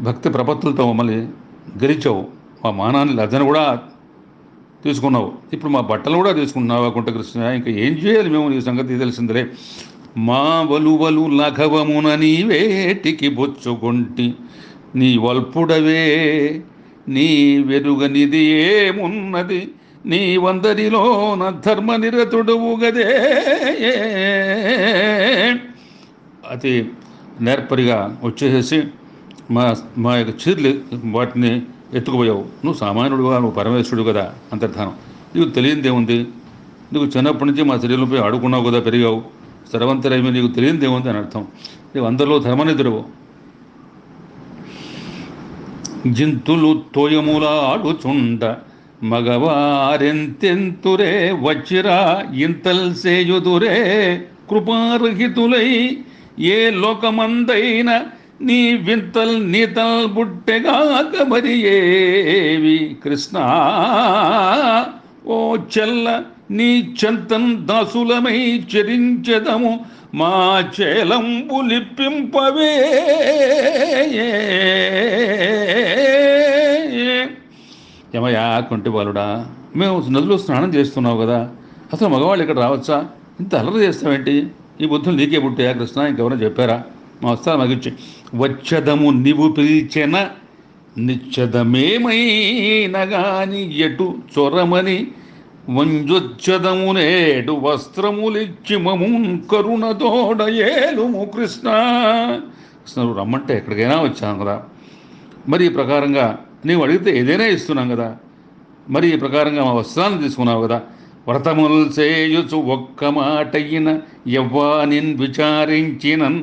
భక్తి ప్రపత్తులతో మమ్మల్ని గెలిచావు, మా మానాన్ని లజ్జను కూడా తీసుకున్నావు, ఇప్పుడు మా బట్టలు కూడా తీసుకుంటున్నావా కొంట కృష్ణ, ఇంకా ఏం చేయాలి మేము, నీ సంగతి తెలిసిందిలే. మా వలువలు లఘవమున నీ వేటికి బొచ్చుకొంటి నీ వల్పుడవే నీ వెరుగనిది ఏమున్నది నీ వందరిలోన ధర్మ నిరతుడువు గదే. అతి నేర్పరిగా వచ్చేసేసి మా యొక్క చీరలు వాటిని ఎత్తుకుపోయావు, నువ్వు సామాన్యుడుగా, నువ్వు పరమేశ్వరుడు కదా, అంతర్ధానం, నీకు తెలియనిదేముంది, నీకు చిన్నప్పటి నుంచి మా శరీరంపై ఆడుకున్నావు కదా, పెరిగావు, సర్వంతరమే, నీకు తెలియనిదేముంది అని అర్థం. నీవు అందరిలో ధర్మనిధుడవు. జింతులు తోయములాడుచుండ మగవారెంతెంతురే వచ్చిరా ఇంతల్ సేయుదురే కృపారహితులై ఏ లోకమందైన నీ వింతల్ నీతల్ బుట్టెగాక మరి ఏవి కృష్ణ. ఓ చెల్ల నీ చెంతన్ దాసులమై చరించెదము మా చేలంబులిప్పింపవే. ఏమయ్యా కొంటి బాలుడా, మేము నదిలో స్నానం చేస్తున్నావు కదా, అసలు మగవాళ్ళు ఇక్కడ రావచ్చా, ఇంత అల్లరి చేస్తావేంటి, ఈ బుద్ధులు నీకే పుట్టాయా కృష్ణ, ఇంకెవరైనా చెప్పారా, మా వస్తా మగిచ్చి వచ్చదము నీవు పిలిచెన నిశ్చదమేమైనగాని ఎటు చొరమని వంజొచ్చదము నేడు వస్త్రములిచ్చి మమున్ కరుణతోడ ఏలుము కృష్ణ. కృష్ణ నువ్వు రమ్మంటే ఎక్కడికైనా వచ్చాను కదా, మరి ఈ ప్రకారంగా నీవు అడిగితే ఏదైనా ఇస్తున్నాం కదా, మరి ఈ ప్రకారంగా మా వస్త్రాలను తీసుకున్నావు కదా, వ్రతములు చేయుచు ఒక్క మాటయిన యవ్వానిన్ విచారించినన్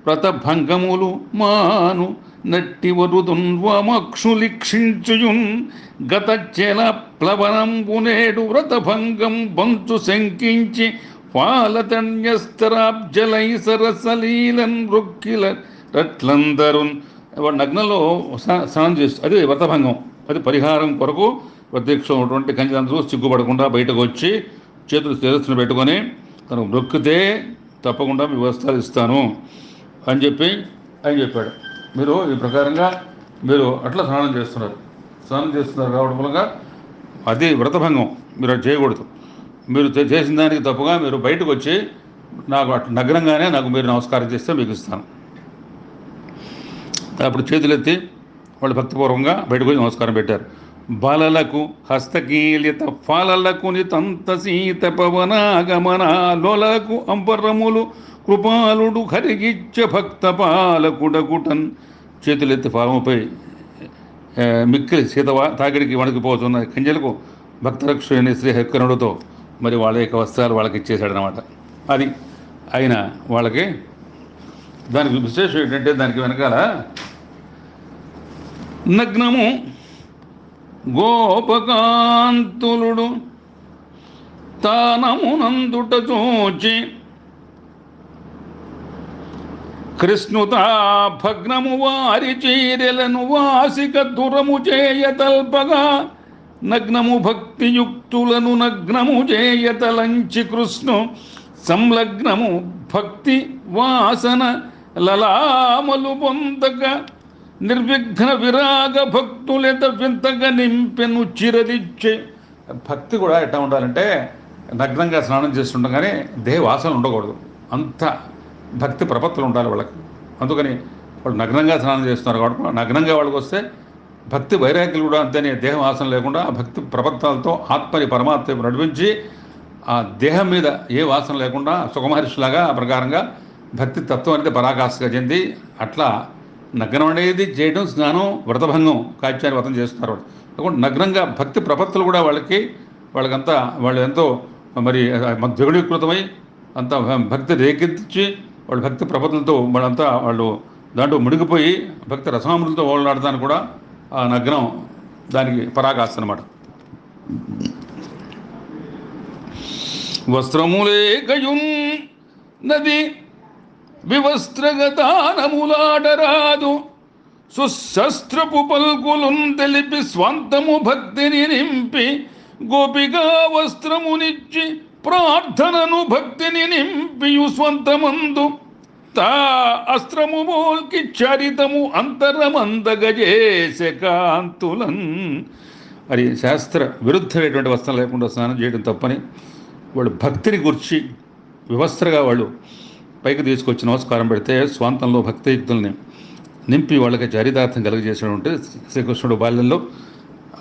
వ్రతభంగములు మాను నట్టి వరుదున్వమక్షులిక్షించుయున్ గత చెల ప్లవనంబునేడు వ్రతభంగం బంచు శంకించి పాలతన్యస్తరాబ్జలై సరసలీలన్ రొక్కిల రట్లందరున్. వాడు నగ్నంలో స్నానం చేస్తూ, అది వ్రతభంగం, అది పరిహారం కొరకు ప్రత్యక్షం ఉన్నటువంటి కంచెలందరూ సిగ్గుపడకుండా బయటకు వచ్చి చేతులు శిరస్సును పెట్టుకొని తనకు మొక్కితే తప్పకుండా మీ వస్త్రాలు ఇస్తాను అని చెప్పి ఆయన చెప్పాడు. మీరు ఈ ప్రకారంగా మీరు అట్లా స్నానం చేస్తున్నారు కావడం మూలంగా అది వ్రతభంగం, మీరు అది చేయకూడదు. మీరు చేసిన దానికి తప్పుగా మీరు బయటకు వచ్చి నాకు అట్లా నగ్నంగానే నాకు మీరు నమస్కారం చేస్తే మీకు ఇస్తాను. అప్పుడు చేతులెత్తి వాళ్ళు భక్తిపూర్వకంగా బయటకు వచ్చి నమస్కారం పెట్టారు. బాలలకు హస్తకీలిత ఫాలలకు నితంత సీత పవనాగమనాలకు అంబరములు కృపాలుడు కరిగిచ్చ భక్త పాలకుడకుటన్. చేతులెత్తి ఫాలముపై మిక్కిలి సీత తాకిడికి వణికిపోతున్న కంజలకు భక్తరక్షుని శ్రీ హరికరుణుడితో మరి వాళ్ళ యొక్క వస్త్రాలు వాళ్ళకి ఇచ్చేశాడనమాట. అది ఆయన వాళ్ళకి దానికి విశేషం ఏంటంటే దానికి వెనకాల నగ్నము గోపకాంతులుడు తానమునందుట చూచి కృష్ణుతా భగ్నము వారి చీరెలను వాసిక దురము చేయతల్పగా నగ్నము భక్తియుక్తులను నగ్నము చేయతలంచి కృష్ణు సంలగ్నము భక్తి వాసన లలామలు పొందక నిర్విఘ్న విరాగ భక్తులెత వింతగా నింపెను చిరదిచ్చే. భక్తి కూడా ఎట్లా ఉండాలంటే నగ్నంగా స్నానం చేస్తుండగానే దేహ వాసన ఉండకూడదు, అంత భక్తి ప్రపత్తులు ఉండాలి వాళ్ళకి. అందుకని వాళ్ళు నగ్నంగా స్నానం చేస్తున్నారు కాబట్టి నగ్నంగా వాళ్ళకి వస్తే భక్తి వైరాగ్యులు కూడా అంతేనే, దేహం వాసన లేకుండా భక్తి ప్రపత్తాలతో ఆత్మని పరమాత్మ నడిపించి ఆ దేహం మీద ఏ వాసన లేకుండా సుఖమహర్షిలాగా ఆ ప్రకారంగా భక్తి తత్వం అనేది పరాకాష్ఠగా చెంది అట్లా నగ్నం అనేది చేయడం స్నానం వ్రతభంగం, కాత్యాన్ని వ్రతం చేస్తున్నారు వాళ్ళు. కాబట్టి నగ్నంగా భక్తి ప్రపత్తులు కూడా వాళ్ళకంతా వాళ్ళు ఎంతో మరి ద్విగుణీకృతమై అంతా భక్తి రేకెత్తించి వాళ్ళు భక్తి ప్రపత్తులతో వాళ్ళంతా వాళ్ళు దాంట్లో మునిగిపోయి భక్తి రసామృతులతో ఓడలాడటానికి కూడా ఆ నగ్నం దానికి పరాకాష్ఠ అన్నమాట. వస్త్రములేకయున్ నది వివస్త్రగతానములాడరాదు సుశస్త్రపు పల్కులున్ తెలిపి స్వంతము భక్తిని నింపి గోపిగా వస్త్రమునిచ్చి ప్రార్థనను భక్తిని నింపియు స్వంతమందు తా అస్త్రము మోల్కి చరితము అంతరమందగజేసే కాంతులన్. మరి శాస్త్ర విరుద్ధమైనటువంటి వస్త్రం లేకుండా స్నానం చేయడం తప్పని వాళ్ళు భక్తిని గుర్చి వివస్త్రగా వాళ్ళు పైకి తీసుకొచ్చి నమస్కారం పెడితే స్వాంతంలో భక్తియుక్తుల్ని నింపి వాళ్ళకి చరితార్థం కలిగజేసినటువంటి శ్రీకృష్ణుడు బాల్యంలో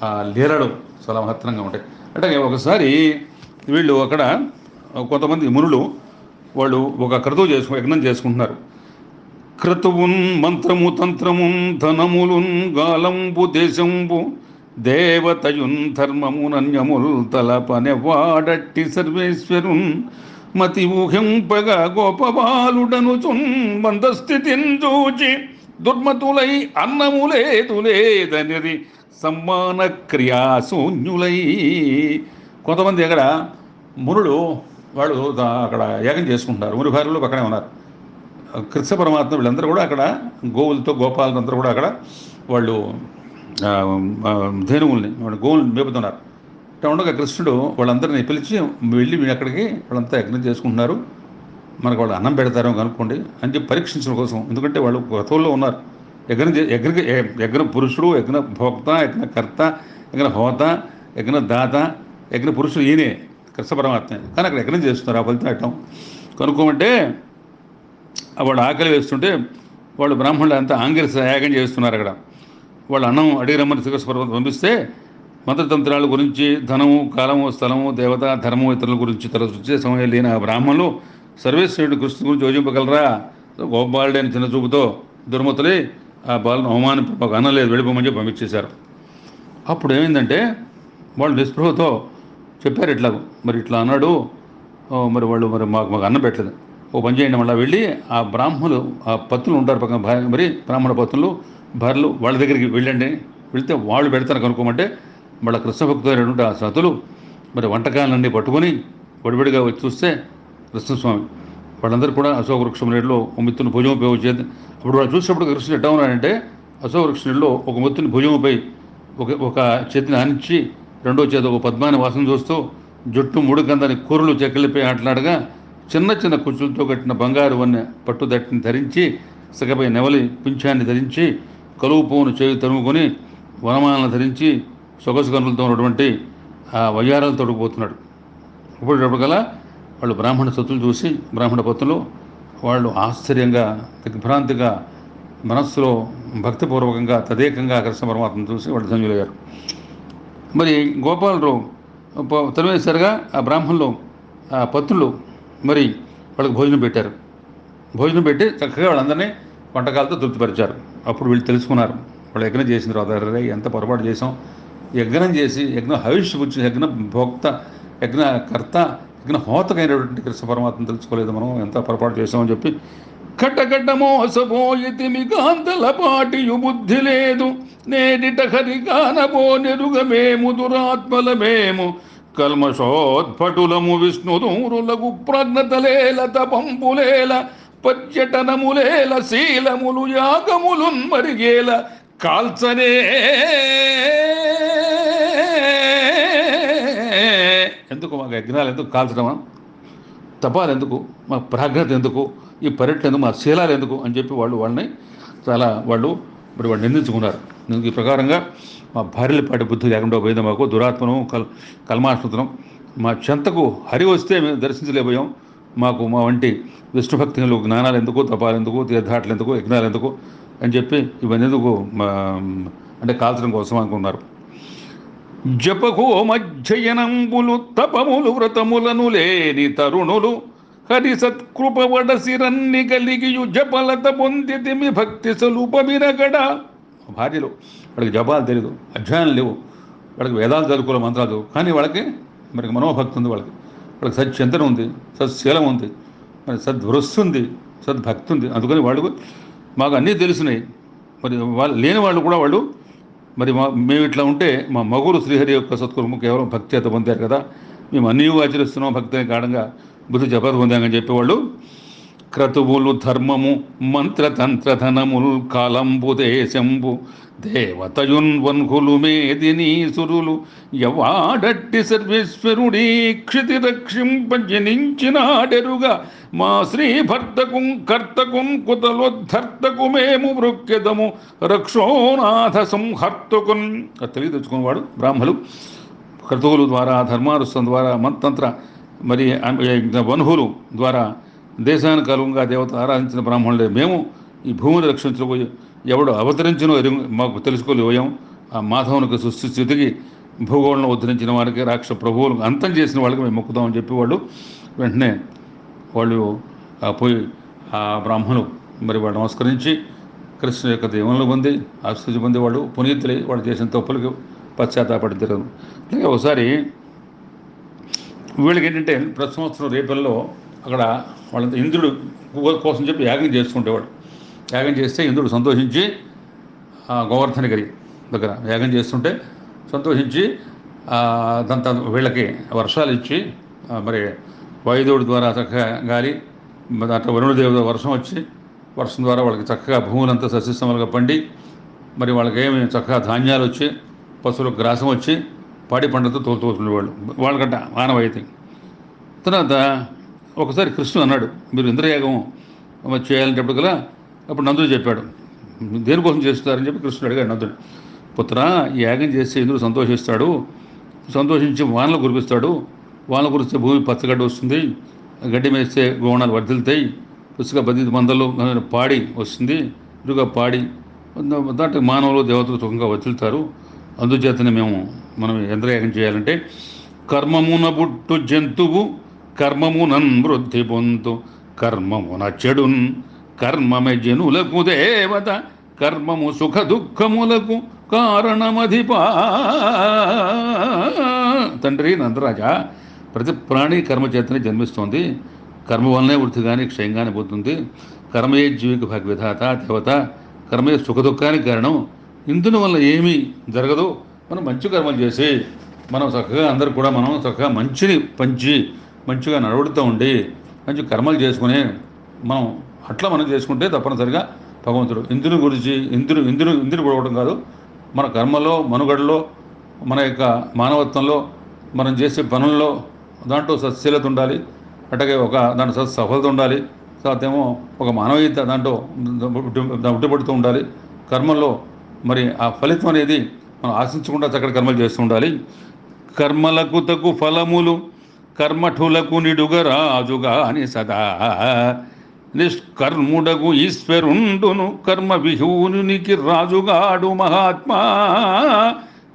ఆ లీలలు చాలా మహత్తరంగా ఉంటాయి. అంటే ఒకసారి వీళ్ళు అక్కడ కొంతమంది మునులు వాళ్ళు ఒక క్రతువు యజ్ఞం చేసుకుంటున్నారు. క్రతువున్ మంత్రము తంత్రమున్ ధనములున్ గాలంబు దేశంబు దేవతయున్ ధర్మమునన్యముల్ తలపనెవాడట్టి సర్వేశ్వరున్ మతి ఊహింపగా గోపబాలుడనుచున్ మందస్థితిన్ చూచి దుర్మతులై అన్నము లేదులేదనిరి సమ్మాన క్రియాశూన్యులై. కొంతమంది అక్కడ మునులు వాళ్ళు అక్కడ యాగం చేసుకుంటున్నారు, ముని భార్యలు పక్కనే ఉన్నారు. కృష్ణ పరమాత్మ వీళ్ళందరూ కూడా అక్కడ గోవులతో గోపాలందరూ కూడా అక్కడ వాళ్ళు ధేనువుల్ని గోవుల్ని మేపుతున్నారు. అట్లా ఉండగా కృష్ణుడు వాళ్ళందరినీ పిలిచి వెళ్ళి అక్కడికి వాళ్ళంతా యజ్ఞం చేసుకుంటున్నారు, మనకు వాళ్ళు అన్నం పెడతారో కనుక్కోండి అని చెప్పి పరీక్షించడం కోసం. ఎందుకంటే వాళ్ళు వ్రతంలో ఉన్నారు. యజ్ఞ పురుషుడు, యజ్ఞ భోక్త, యజ్ఞకర్త, యజ్ఞ హోత, యజ్ఞ దాత, యజ్ఞ పురుషుడు ఈయనే కృష్ణ పరమాత్మ. కానీ అక్కడ యజ్ఞం చేస్తున్నారు. ఆ ఫలితం అట్టం కనుక్కోమంటే వాళ్ళు ఆకలి వేస్తుంటే వాళ్ళు బ్రాహ్మణులు అంతా ఆంగిరస యాగం చేస్తున్నారు. అక్కడ వాళ్ళు అన్నం అడిగి రమ్మని శ్రీకృష్ణ పరమాత్మ పంపిస్తే మంత్రతంత్రాల గురించి, ధనము, కాలము, స్థలము, దేవత, ధర్మము, ఇతరుల గురించి తరచే సమయం లేని ఆ బ్రాహ్మణులు సర్వేశ్వరుడు కృష్ణ గురించి యోజింపగలరా? గోపాలుడైన చిన్న చూపుతో దుర్మతులే ఆ బాలను అవమానింపక అనలేదు, వెళ్ళిపోమని చెప్పి పంపించేశారు. అప్పుడు ఏమైందంటే వాళ్ళు నిస్పృహతో చెప్పారు ఇట్లా, మరి ఇట్లా అన్నాడు, మరి వాళ్ళు మాకు అన్నం పెట్టలేదు, ఓ పని చేయండి, మళ్ళీ వెళ్ళి ఆ బ్రాహ్మణులు ఆ పత్తులు ఉంటారు పక్కన మరి బ్రాహ్మణ పత్తులు భార్యలు వాళ్ళ దగ్గరికి వెళ్ళండి, వెళ్తే వాళ్ళు పెడతారు కనుక్కోమంటే మళ్ళీ కృష్ణ భక్తులైనటువంటి ఆ సతులు మరి వంటకాలన్నీ పట్టుకొని పొడిపొడిగా వచ్చి చూస్తే కృష్ణస్వామి. వాళ్ళందరూ కూడా అశోక వృక్షం నీళ్ళలో ఒక మిత్రుని భుజంపై వచ్చేది. అప్పుడు వాళ్ళు చూసినప్పుడు కృష్ణుడు ఎట్లా ఉన్నాడంటే అశోక వృక్ష నీళ్ళలో ఒక మిత్రుని భుజంపై ఒక చేతిని ఆనించి రెండో చేతి ఒక పద్మాన్ని వాసన చూస్తూ జుట్టు ముడుకందని కూరలు చెక్కలిపై ఆటలాడగా చిన్న చిన్న కుచ్చులతో కట్టిన బంగారు వన్నె పట్టుదట్టిని ధరించి సగపై నెవలి పింఛాన్ని ధరించి కలువు పువ్వును చేయి తరుముకొని వనమాలను ధరించి సొగసు కనులతో ఉన్నటువంటి ఆ వయ్యారాలు తొడుగుపోతున్నాడు. ఇప్పటికల్లా వాళ్ళు బ్రాహ్మణ సతులు చూసి బ్రాహ్మణ పత్తులు వాళ్ళు ఆశ్చర్యంగా దిగ్భ్రాంతిగా మనస్సులో భక్తిపూర్వకంగా తదేకంగా కృష్ణ పరమాత్మను చూసి వాళ్ళు ధన్యులయ్యారు. మరి గోపాలరావు తరివేసరిగా ఆ బ్రాహ్మణులు ఆ పత్రులు మరి వాళ్ళకి భోజనం పెట్టారు. భోజనం పెట్టి చక్కగా వాళ్ళందరినీ వంటకాలతో తృప్తిపరిచారు. అప్పుడు వీళ్ళు తెలుసుకున్నారు వాళ్ళు యజ్ఞం చేసిన తర్వాత ఎంత పొరపాటు చేసాం, యజ్ఞం చేసి యజ్ఞ హవిష్యపుచ్చి యజ్ఞ భోక్త యజ్ఞకర్త యజ్ఞ హోతకైనటువంటి కృష్ణ పరమాత్మ తెలుసుకోలేదు, మనం ఎంత పొరపాటు చేసామని చెప్పి కట్టకట్ట మోసపోయితి మికాంతలపాటియు బుద్ధి లేదు నేడిట హరికానబో నెరుగమేము దురాత్మలమేము కల్మషోద్భటులము విష్ణుదూరులకు ప్రజ్ఞతలేల తపంపులేల పర్యటనములేల శీలములు యాగములున్ మరిగేల కాల్చనే ఎందుకు మాకు యజ్ఞాలు ఎందుకు కాల్చడమా, తపాలు ఎందుకు, మా ప్రాజ్ఞత ఎందుకు, ఈ పర్యటన ఎందుకు, మా శీలాలు ఎందుకు అని చెప్పి వాళ్ళని చాలా వాళ్ళు నిందించుకున్నారు. ఈ ప్రకారంగా మా భార్యలపాటి బుద్ధి లేకుండా పోయింది, మాకు దురాత్మను కల్మాస్మృతం మా చెంతకు హరి వస్తే మేము దర్శించలేకపోయాం, మాకు మా వంటి విష్ణుభక్తులు జ్ఞానాలు ఎందుకు, తపాలు ఎందుకు, తీర్థాటలు ఎందుకు, యజ్ఞాలు ఎందుకు అని చెప్పి ఇవన్నీ ఎందుకు అంటే కాల్చడం కోసం అనుకున్నారు. జపహోమజ్జయనంబులు తపములు వ్రతములను లేని తరుణులు హరి సత్కృపవడసిరన్ని కలిగియు జపలత పొందితిమి భక్తి స్వరూపమిరగడ. భార్యలు వాళ్ళకి జపాలు తెలియదు, అధ్యాయాలు లేవు, వాళ్ళకి వేదాలు చదువుకోలే, మంత్రాలు, కానీ వాళ్ళకి మనోభక్తి ఉంది, వాళ్ళకి సత్చింతన ఉంది, సత్శీలం ఉంది, మరి సద్వృస్సు ఉంది, సద్భక్తి ఉంది. అందుకని వాళ్ళు మాకు అన్నీ తెలిసినాయి. మరి వాళ్ళు లేని వాళ్ళు కూడా వాళ్ళు మరి మేము ఇట్లా ఉంటే మా మగురు శ్రీహరి యొక్క సత్కృము కేవలం భక్తి చేత పొందారు కదా, మేము అన్నీ ఆచరిస్తున్నాం భక్తిని కారణంగా బుద్ధి జపాలు పొందామని చెప్పేవాళ్ళు. క్రతువులు ధర్మము మంత్రతంత్రధనములు కాలంబు దేశంబు దేవతయున్ వన్హులు మేదినీసురులు యవాడట్టి సర్వేశ్వరుడీ క్షితి రక్షింపజనించినాడెరుగా మా శ్రీ భర్తకుం కర్తకుం కుతలోద్ధర్తకు మేము వృక్యదము రక్షోనాథ సంహర్తకున్. తెలివి తెచ్చుకున్నవాడు బ్రాహ్మలు క్రతువుల ద్వారా ధర్మానుష్ఠం ద్వారా మంత్రంత్ర మరి వన్హులు ద్వారా దేశానికి కలుగుగా దేవత ఆరాధించిన బ్రాహ్మణులే మేము ఈ భూమిని రక్షించబోయి ఎవడు అవతరించినో మాకు తెలుసుకోలేకపోయాం. ఆ మాధవునికి సృష్టి స్థితికి భూగోళంలో ఉద్ధరించిన వారికి రాక్షస ప్రభువులకు అంతం చేసిన వాళ్ళకి మేము మొక్కుతామని చెప్పేవాళ్ళు. వెంటనే వాళ్ళు పోయి ఆ బ్రాహ్మణులు మరి వాళ్ళు నమస్కరించి కృష్ణ యొక్క దేవుళ్ళు పొంది ఆశ్చర్య పొంది వాళ్ళు పునీతులై వాళ్ళు చేసిన తప్పులకి పశ్చాత్తాపడి తిరగదు. అలాగే ఒకసారి వీళ్ళకి ఏంటంటే ప్రతి సంవత్సరం రేపల్లో అక్కడ వాళ్ళంతా ఇంద్రుడు కోసం చెప్పి యాగం చేసుకుంటేవాడు. యాగం చేస్తే ఇంద్రుడు సంతోషించి గోవర్ధనగిరి దగ్గర యాగం చేస్తుంటే సంతోషించి దాంతో వీళ్ళకి వర్షాలు ఇచ్చి మరి వాయుదేవుడి ద్వారా చక్కగా గాలి అట్లా వరుణదేవుడు వర్షం వచ్చి వర్షం ద్వారా వాళ్ళకి చక్కగా భూములంతా సస్యశ్యామలుగా పండి మరి వాళ్ళకి ఏమి చక్కగా ధాన్యాలు వచ్చి పశువులకు గ్రాసం వచ్చి పాడి పంటతో తోలుతుండేవాళ్ళు వాళ్ళకంట ఆనవాయితీ. తర్వాత ఒకసారి కృష్ణుడు అన్నాడు, మీరు ఇంద్రయాగం చేయాలంటప్పుడు అప్పుడు నందుడు చెప్పాడు, దేనికోసం చేస్తారని చెప్పి కృష్ణుడు అడిగాడు నందుడు. పుత్ర, ఈ యాగం చేస్తే ఇంద్రుడు సంతోషిస్తాడు, సంతోషించి వానలు కురిపిస్తాడు, వానలు కురిస్తే భూమి పచ్చగడ్డ వస్తుంది, గడ్డి మేస్తే గోణాలు వర్ధిల్తాయి, పుస్తక బది మందలు పాడి వస్తుంది, ఇరుగా పాడి దాంట్లో మానవులు దేవతలు సుఖంగా వర్ధిల్తారు. అందుచేతనే మనం ఇంద్రయాగం చేయాలంటే కర్మమున పుట్టు జంతువు కర్మమునన్ వృద్ధి పొందు కర్మమున చెడున్ కర్మమే జనులకు దేవత కర్మము సుఖ దుఃఖములకు కారణమధిపా. తండ్రి నందరాజా, ప్రతి ప్రాణి కర్మచేతనే జన్మిస్తోంది, కర్మ వల్లనే వృద్ధి కానీ క్షయం కానీ పోతుంది. కర్మయే జీవికి భగవిధాత దేవత, కర్మయే సుఖ దుఃఖానికి కారణం. ఇందుని వల్ల ఏమీ జరగదు. మనం మంచి కర్మలు చేసి మనం చక్కగా అందరూ కూడా మనం చక్కగా మంచిని పంచి మంచిగా నడవడుతూ ఉండి మంచి కర్మలు చేసుకుని మనం అట్లా మనం చేసుకుంటే తప్పనిసరిగా భగవంతుడు ఇంద్రుని గురించి ఇంద్రుని పొడవడం కాదు, మన కర్మలో మనుగడలో మన యొక్క మానవత్వంలో మనం చేసే పనుల్లో దాంట్లో సత్శీలత ఉండాలి, అట్లాగే దాంట్లో సఫలత ఉండాలి, తర్వాత ఏమో ఒక మానవీయత దాంట్లో ఉట్టుపడుతూ ఉండాలి. కర్మల్లో మరి ఆ ఫలితం అనేది మనం ఆశించకుండా చక్కటి కర్మలు చేస్తూ ఉండాలి. కర్మలకు తగు ఫలములు కర్మఠులకు నిడుగరాజుగా అని సదా నిష్కర్ముడగు ఈశ్వరుండును కర్మ విహూనునికి రాజుగాడు మహాత్మా.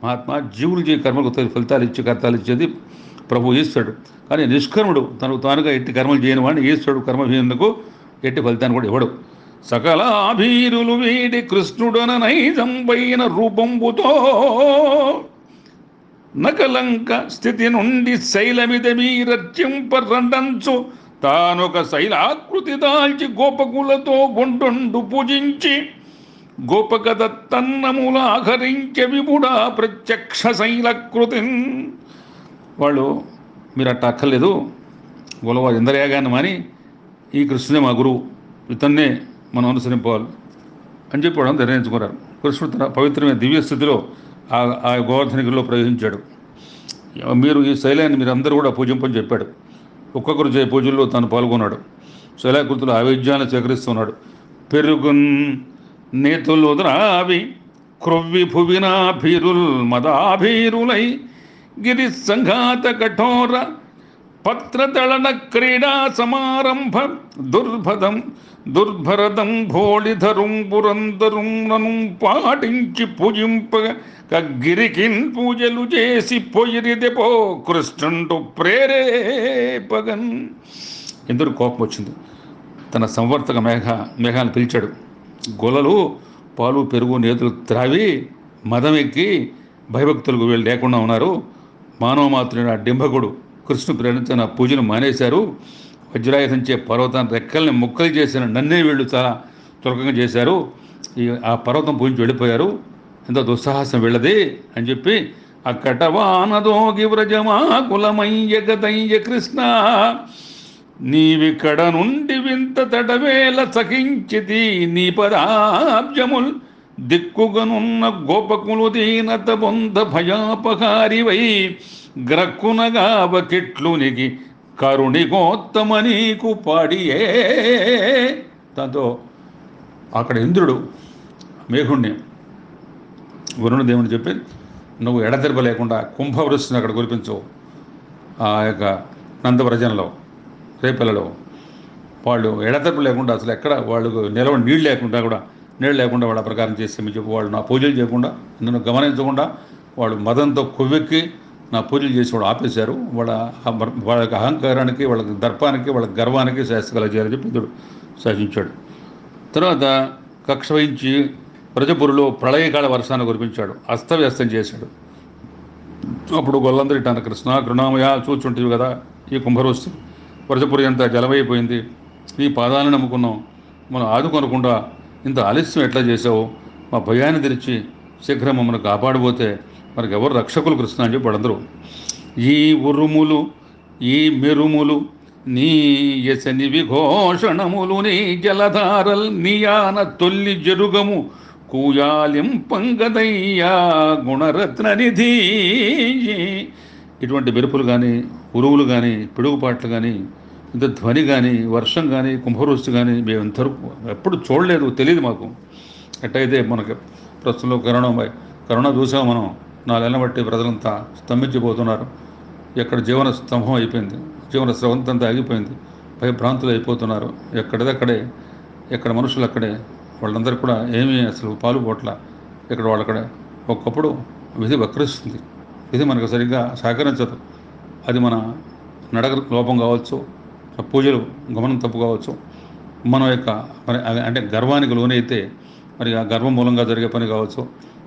మహాత్మా జీవులు చే కర్మకు ఫలితాలు ఇచ్చి కర్తాలు ఇచ్చేది ప్రభు ఈశ్వరుడు. కానీ నిష్కర్ముడు తనకు తానుగా ఎట్టి కర్మలు చేయని వాడిని ఈశ్వరుడు కర్మహీనులకు ఎట్టి ఫలితాన్ని కూడా ఇవ్వడు. సకల అభీరులు వీడి కృష్ణుడన నైజంబైన రూపంబుతో నకలంక స్థితి నుండి శైలమిద మీరర్చింపరండంచు తానొక శైలాకృతి దాల్చి గోపకులతో గుండు పూజించి గోపకథ తన్నములాహరించ విపుడా ప్రత్యక్ష శైలకృతిన్. వాళ్ళు మీరు అట్ట అక్కర్లేదు, గొలవ ఇంద్రయాగాన్ని మాని ఈ కృష్ణుడే మా గురువు, ఇతన్నే మనం అనుసరింపాలి అని చెప్పి వాళ్ళు నిర్ణయించుకున్నారు. కృష్ణుడు తన పవిత్రమైన దివ్య స్థితిలో ఆ గోవర్ధనగిరిలో ప్రవేశించాడు. మీరు ఈ శైలాన్ని మీరు అందరూ కూడా పూజింపని చెప్పాడు. ఒక్కొక్కరు చేయ పూజల్లో తాను పాల్గొన్నాడు. శైలాకృతులు ఆవేద్యాన్ని సేకరిస్తున్నాడు. పెరుగున్ నేతులు ద్రావి క్రొవ్వి భువినాభీరుల్ మదాభీరులై గిరి సంఘాత కఠోర పత్రదళన క్రీడా సమారంభ దుర్భరదం భోళిధరుం పురందరుం నను పాటించి పూజింపగ గిరికిన్ పూజలు చేసి పొయ్యిరిదెపో కృష్ణుండు ప్రేరేపగన్. ఎందుకు కోపం వచ్చింది. తన సంవర్తక మేఘాన్ని పిలిచాడు. గొలలు పాలు పెరుగు నేతులు త్రావి మదం ఎక్కి భయభక్తులకు వీళ్ళు లేకుండా ఉన్నారు. మానవ మాత్రుడు ఆ డింభకుడు కృష్ణుడు ప్రేరించిన పూజను మానేశారు. వజ్రాయుధంచే పర్వతాన్ని రెక్కల్ని ముక్కలు చేసిన నన్నే వీళ్ళు చాలా తులకంగా చేశారు. ఆ పర్వతం పూజించి వెళ్ళిపోయారు. ఎంత దుస్సాహసం వీళ్ళది అని చెప్పి అక్కట వానదోగి వ్రజమా కులమయ్య గదయ్య కృష్ణ నీవిక్కడ నుండి వింత తడవేల సఖించితి నీ పదాబ్జముల్ దిక్కుగనున్న గోపకులు దీనత బొంద భయాపకారివై గ్రక్కునగావకిట్లునికి కరుణికోత్తమ నీకు పాడియే. దాంతో అక్కడ ఇంద్రుడు మేఘుణ్ణి వరుణ దేవుని చెప్పి నువ్వు ఎడతెరప లేకుండా కుంభవృష్టిని అక్కడ కురిపించు. ఆ యొక్క నందవ్రజనలో రేపల్లలో వాళ్ళు ఎడతెరప లేకుండా అసలు ఎక్కడ వాళ్ళు నీళ్ళు లేకుండా వాళ్ళ ప్రకారం చేస్తే చెప్పి వాళ్ళు నా పూజలు చేయకుండా నన్ను గమనించకుండా వాళ్ళు మదంతో కొవ్వెక్కి నా పూజలు చేసి వాళ్ళు ఆపేశారు. వాళ్ళ యొక్క అహంకారానికి, వాళ్ళ దర్పానికి, వాళ్ళ గర్వానికి శాస్త్రకల చేయాలని చెప్పి ఇంద్రుడు శాసించాడు. తర్వాత కక్ష వహించి ప్రజపురిలో ప్రళయకాల వర్షాన్ని కురిపించాడు, అస్తవ్యస్తం చేశాడు. అప్పుడు గొల్లందరూ ఇటాను కృష్ణ కరుణామయ చూచుంటివి కదా ఈ కుంభరోస్తు ప్రజపురి అంతా జలమైపోయింది, నీ పాదాలను నమ్ముకున్నాం, మనం ఆదుకొనకుండా ఇంత ఆలస్యం ఎట్లా చేసావు, మా భయాన్ని తెరిచి శీఘ్రం మమ్మల్ని కాపాడిపోతే మనకు ఎవరు రక్షకులు కృష్ణ అని చెప్పి వాళ్ళందరూ ఈ ఉరుములు ఈ మెరుములు నీ యశని విఘోషణములు నీ జలధారల్ నీయాన తొల్లి జరుగము కూయాలింపంగదయ్యా గుణరత్ననిధి. ఇటువంటి మెరుపులు కానీ ఉరువులు కానీ పిడుగుపాట్లు కానీ ఇంత ధ్వని కానీ వర్షం కానీ కుంభవృష్టి కానీ మేము ఇంతవరకు ఎప్పుడు చూడలేదు, తెలియదు మాకు. ఎట్టయితే మనకు ప్రస్తుతంలో కరోనా చూసాం మనం. 4 నెలల బట్టి ప్రజలంతా స్తంభించిపోతున్నారు. ఎక్కడ జీవన స్తంభం అయిపోయింది, జీవన స్రవంతంతా ఆగిపోయింది, భయభ్రాంతులు అయిపోతున్నారు. ఎక్కడ మనుషులు అక్కడే, వాళ్ళందరూ కూడా ఏమీ అసలు పాలు పోట్ల, ఇక్కడ వాళ్ళక్కడే. ఒకప్పుడు విధి వక్రిస్తుంది, విధి మనకు సరిగ్గా సహకరించదు. అది మన నడక లోపం కావచ్చు, పూజలు గమనం తప్పు కావచ్చు, మన యొక్క మరి అంటే గర్వానికి లోనైతే మరి ఆ గర్వం మూలంగా జరిగే పని కావచ్చు,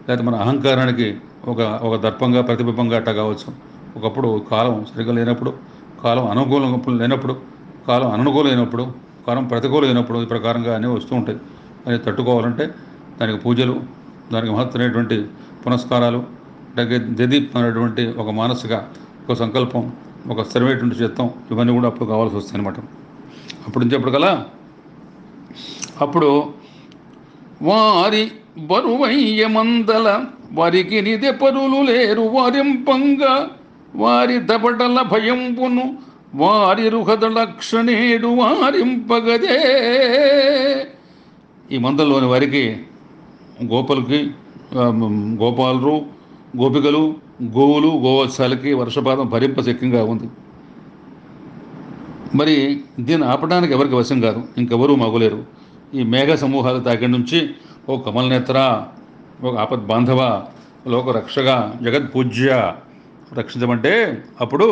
లేకపోతే మన అహంకారానికి ఒక దర్పంగా ప్రతిబింబంగా అట్ట కావచ్చు. ఒకప్పుడు కాలం సరిగ్గా లేనప్పుడు, కాలం అనుకూలం లేనప్పుడు, కాలం అననుకూలమైనప్పుడు, కాలం ప్రతికూలమైనప్పుడు ఈ ప్రకారంగా అన్నీ వస్తూ ఉంటాయి. అది తట్టుకోవాలంటే దానికి పూజలు, దానికి మహత్తరమైనటువంటి పునస్కారాలు, దదీప్తమైనటువంటి ఒక మానసిక ఒక సంకల్పం, ఒక స్థిరమైనటువంటి చిత్తం, ఇవన్నీ కూడా అప్పుడు కావాల్సి వస్తాయి అన్నమాట. అప్పుడు ఇంచెప్పుడు అప్పుడు వారి బరువయ్య మందల వారికి నిదే పరులు లేరు వారింపంగా వారి దబడల భయంపును వారి రుహదలక్షణేడు వారింపగదే. ఈ మందల్లోని వారికి గోపాలకి గోపాలు గోపికలు గోవులు గోవత్సాలకి వర్షపాతం భరింపశక్యంగా ఉంది. మరి దీన్ని ఆపడానికి ఎవరికి వశం కాదు, ఇంకెవరూ మగలేరు. ఈ మేఘ సమూహాలు తాకి నుంచి ఓ కమలనేత్ర, ఒక ఆపద్ బాంధవ, లోక రక్షగా, జగత్పూజ్య రక్షించమంటే అప్పుడు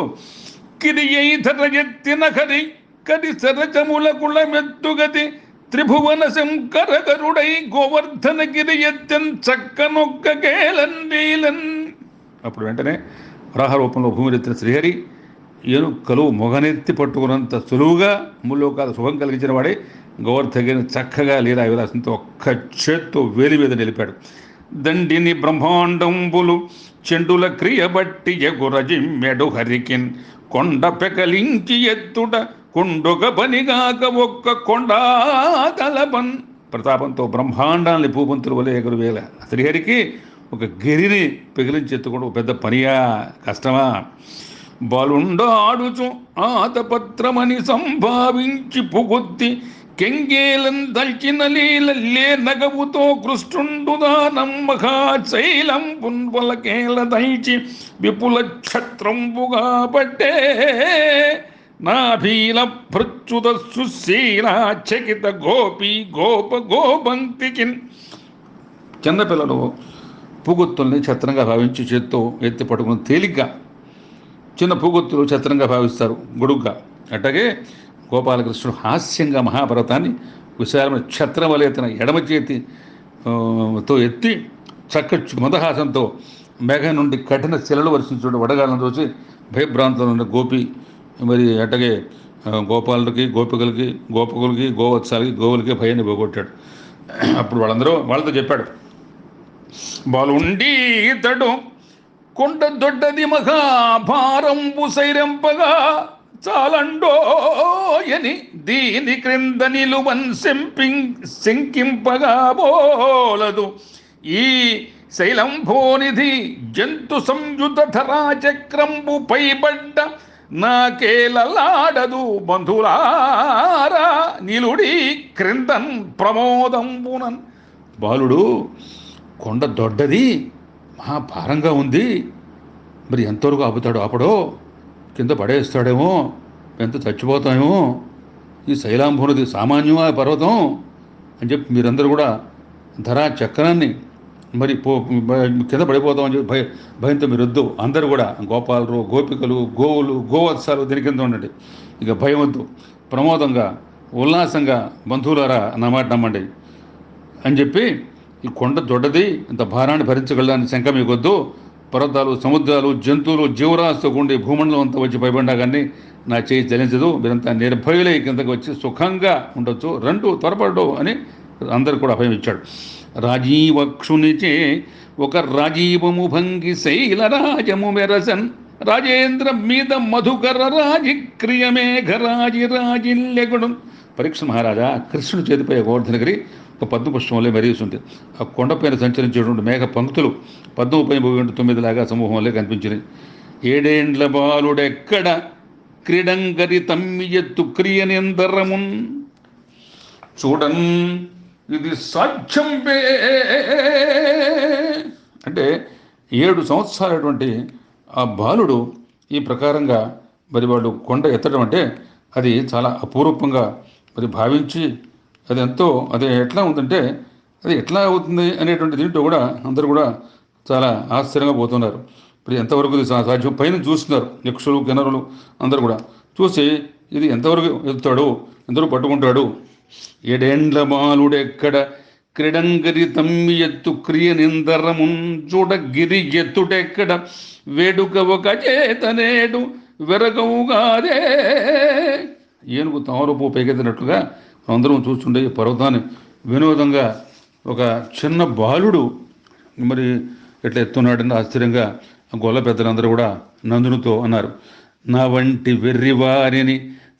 కిరియైధరయెత్తిన హరి కరి సరచముల కుళమెత్తుగతి త్రిభువన శంకర గరుడై గోవర్ధన గిరి ఎత్తెన్ చక్కనొక్క కేలన్ వీలన్. అప్పుడు వెంటనే వరాహ రూపంలో భూమిరెత్తిన శ్రీహరి ఏనుకలు మొగనెత్తి పట్టుకున్నంత సులువుగా ముల్లోకాల శుభం కలిగించిన వాడే గోవర్ధగిరిని చక్కగా లీలా విలాసంతో ఒక్క చేత్తో వేలి మీద నిలిపాడు. దండిని బ్రహ్మాండంబులు చెండుల క్రియబట్టి ఎగురజిమ్మెడు హరికిన్ కొండ పెకలించి ఎత్తుట కొండొక పనిగాక ఒక్క కొండా తలపన్. ప్రతాపంతో బ్రహ్మాండాన్ని భూపంతుల వలె ఎగురువేల శ్రీహరికి ఒక గిరిని పెగిలించి ఎత్తుకోవడం పెద్ద పనియా, కష్టమా? బాలుండాడుచు ఆతపత్రమని సంభావించి పుగుత్తి కెంగేలం దల్చిన లీలల్లే నగవుతో కృష్ణుండుదానం మహాశైలం పున్వలకేల దల్చి విపుల ఛత్రంబుగా పట్టే. నాభీల భృచ్యుత సుశీల చకిత గోపి గోప గోపంక్తికిన్. చిన్నపిల్లలు పూగొత్తుల్ని ఛత్రంగా భావించి చేత్తో ఎత్తి పట్టుకుని తేలిగ్గా చిన్న పూగొత్తులు ఛత్రంగా భావిస్తారు, గొడుగ్గా. అట్లాగే గోపాలకృష్ణుడు హాస్యంగా మహాభారతాన్ని విశాలమైన ఛత్రం వలె తన ఎడమ చేతితో ఎత్తి చక్క మందహాసంతో మేఘం నుండి కఠిన శిలలు వర్షించుడు వడగాలను చూసి భయభ్రాంతంలో ఉన్న గోపి, మరి అట్టగే గోపాలుడికి గోపికలకి గోపకులకి గోవత్సాలకి గోవులకి భయాన్ని పోగొట్టాడు. అప్పుడు వాళ్ళతో చెప్పాడు, బాలుండి ఇతడు కొండ దొడ్డది మహాభారంబు సైరంపగా చాలండోయని దీని క్రింద నిలువన్ శంకింపగా బోలదు. ఈ శైలంభోనిధి జంతు సంయుత ధరాచక్రంబు పైబడ్డ నాకేలలాడదు బంధులారా నిలుడి క్రిందన్ ప్రమోదంబునన్. బాలుడు కొండ దొడ్డది మహాభారంగా ఉంది, మరి ఎంతవరకు ఆపుతాడు? ఆపడో కింద పడేస్తాడేమో, ఎంత చచ్చిపోతామేమో. ఈ శైలాంభునది సామాన్యమా పర్వతం అని చెప్పి మీరందరూ కూడా ధరా చక్రాన్ని మరి కింద పడిపోతామని చెప్పి భయంతో మీరు వద్దు. అందరూ కూడా గోపాలు గోపికలు గోవులు గోవత్సాలు దీని కింద ఉండండి, ఇక భయం వద్దు, ప్రమోదంగా ఉల్లాసంగా బంధువులారా నా మాట నమ్మండి అని చెప్పి, ఈ కొండ దొడ్డది, ఇంత భారాన్ని భరించగలదాన్ని శంక మీకొద్దు. పర్వతాలు సముద్రాలు జంతువులు జీవరాశితో ఉండి భూమండలం అంతా వచ్చి పైబడ్డా కానీ నా చేయి చలించదు, మీరంతా నిర్భయులై కిందకి వచ్చి సుఖంగా ఉండొచ్చు, రండు త్వరపడ్డు అని అందరు కూడా అభయం ఇచ్చాడు. రాజీవక్షునిచే ఒక రాజీవము భంగి శైలరాజము మెరసన్ రాజేంద్ర మీద మధుకర రాజిక్రియమేఘరాజి రాజిల్యగుడు. పరీక్ష మహారాజా కృష్ణుడి చేతిపై గోవర్ధనగిరి ఒక పద్మపుష్పం వల్లే మెరుగుతుంది. ఆ కొండపైన సంచరించేటువంటి మేఘ పంక్తులు పద్మపై 9 లాగా సమూహం వల్లే కనిపించినాయి. ఏడేండ్ల బాలుడెక్కడ క్రీడంగరి తమ్మి ఎత్తు క్రియనిందరమున్ చూడన్ ఇది సాధ్యం అంటే 7 సంవత్సరాలటువంటి ఆ బాలుడు ఈ ప్రకారంగా మరి వాడు కొండ ఎత్తడం అంటే అది చాలా అపూర్వంగా మరి భావించి అది ఎట్లా ఉందంటే అది ఎట్లా అవుతుంది అనేటువంటి దీంట్లో కూడా అందరూ కూడా చాలా ఆశ్చర్యంగా పోతున్నారు. ఇప్పుడు ఎంతవరకు ఇది సాధ్యం పైన చూస్తున్నారు, యక్షులు కిన్నరులు అందరూ కూడా చూసి ఇది ఎంతవరకు ఎత్తుతాడు, ఎంతవరకు పట్టుకుంటాడు. ఏడేండ్ల బాలుడెక్కడ క్రీడంగరి తమ్మి ఎత్తు క్రియ నిందరమున్ చూడ గిరి ఎత్తుటెక్కడ వేడుక ఒక చేతనేడు వెరగవుగాదే. ఏనుగు తామరపు పైకెత్తినట్లుగా అందరం చూస్తుండే ఈ పర్వతాన్ని వినోదంగా ఒక చిన్న బాలుడు మరి ఎట్లా ఎత్తున్నాడని ఆశ్చర్యంగా గొల్ల పెద్దలందరూ కూడా నందునితో అన్నారు. నా వంటి వెర్రి వారిని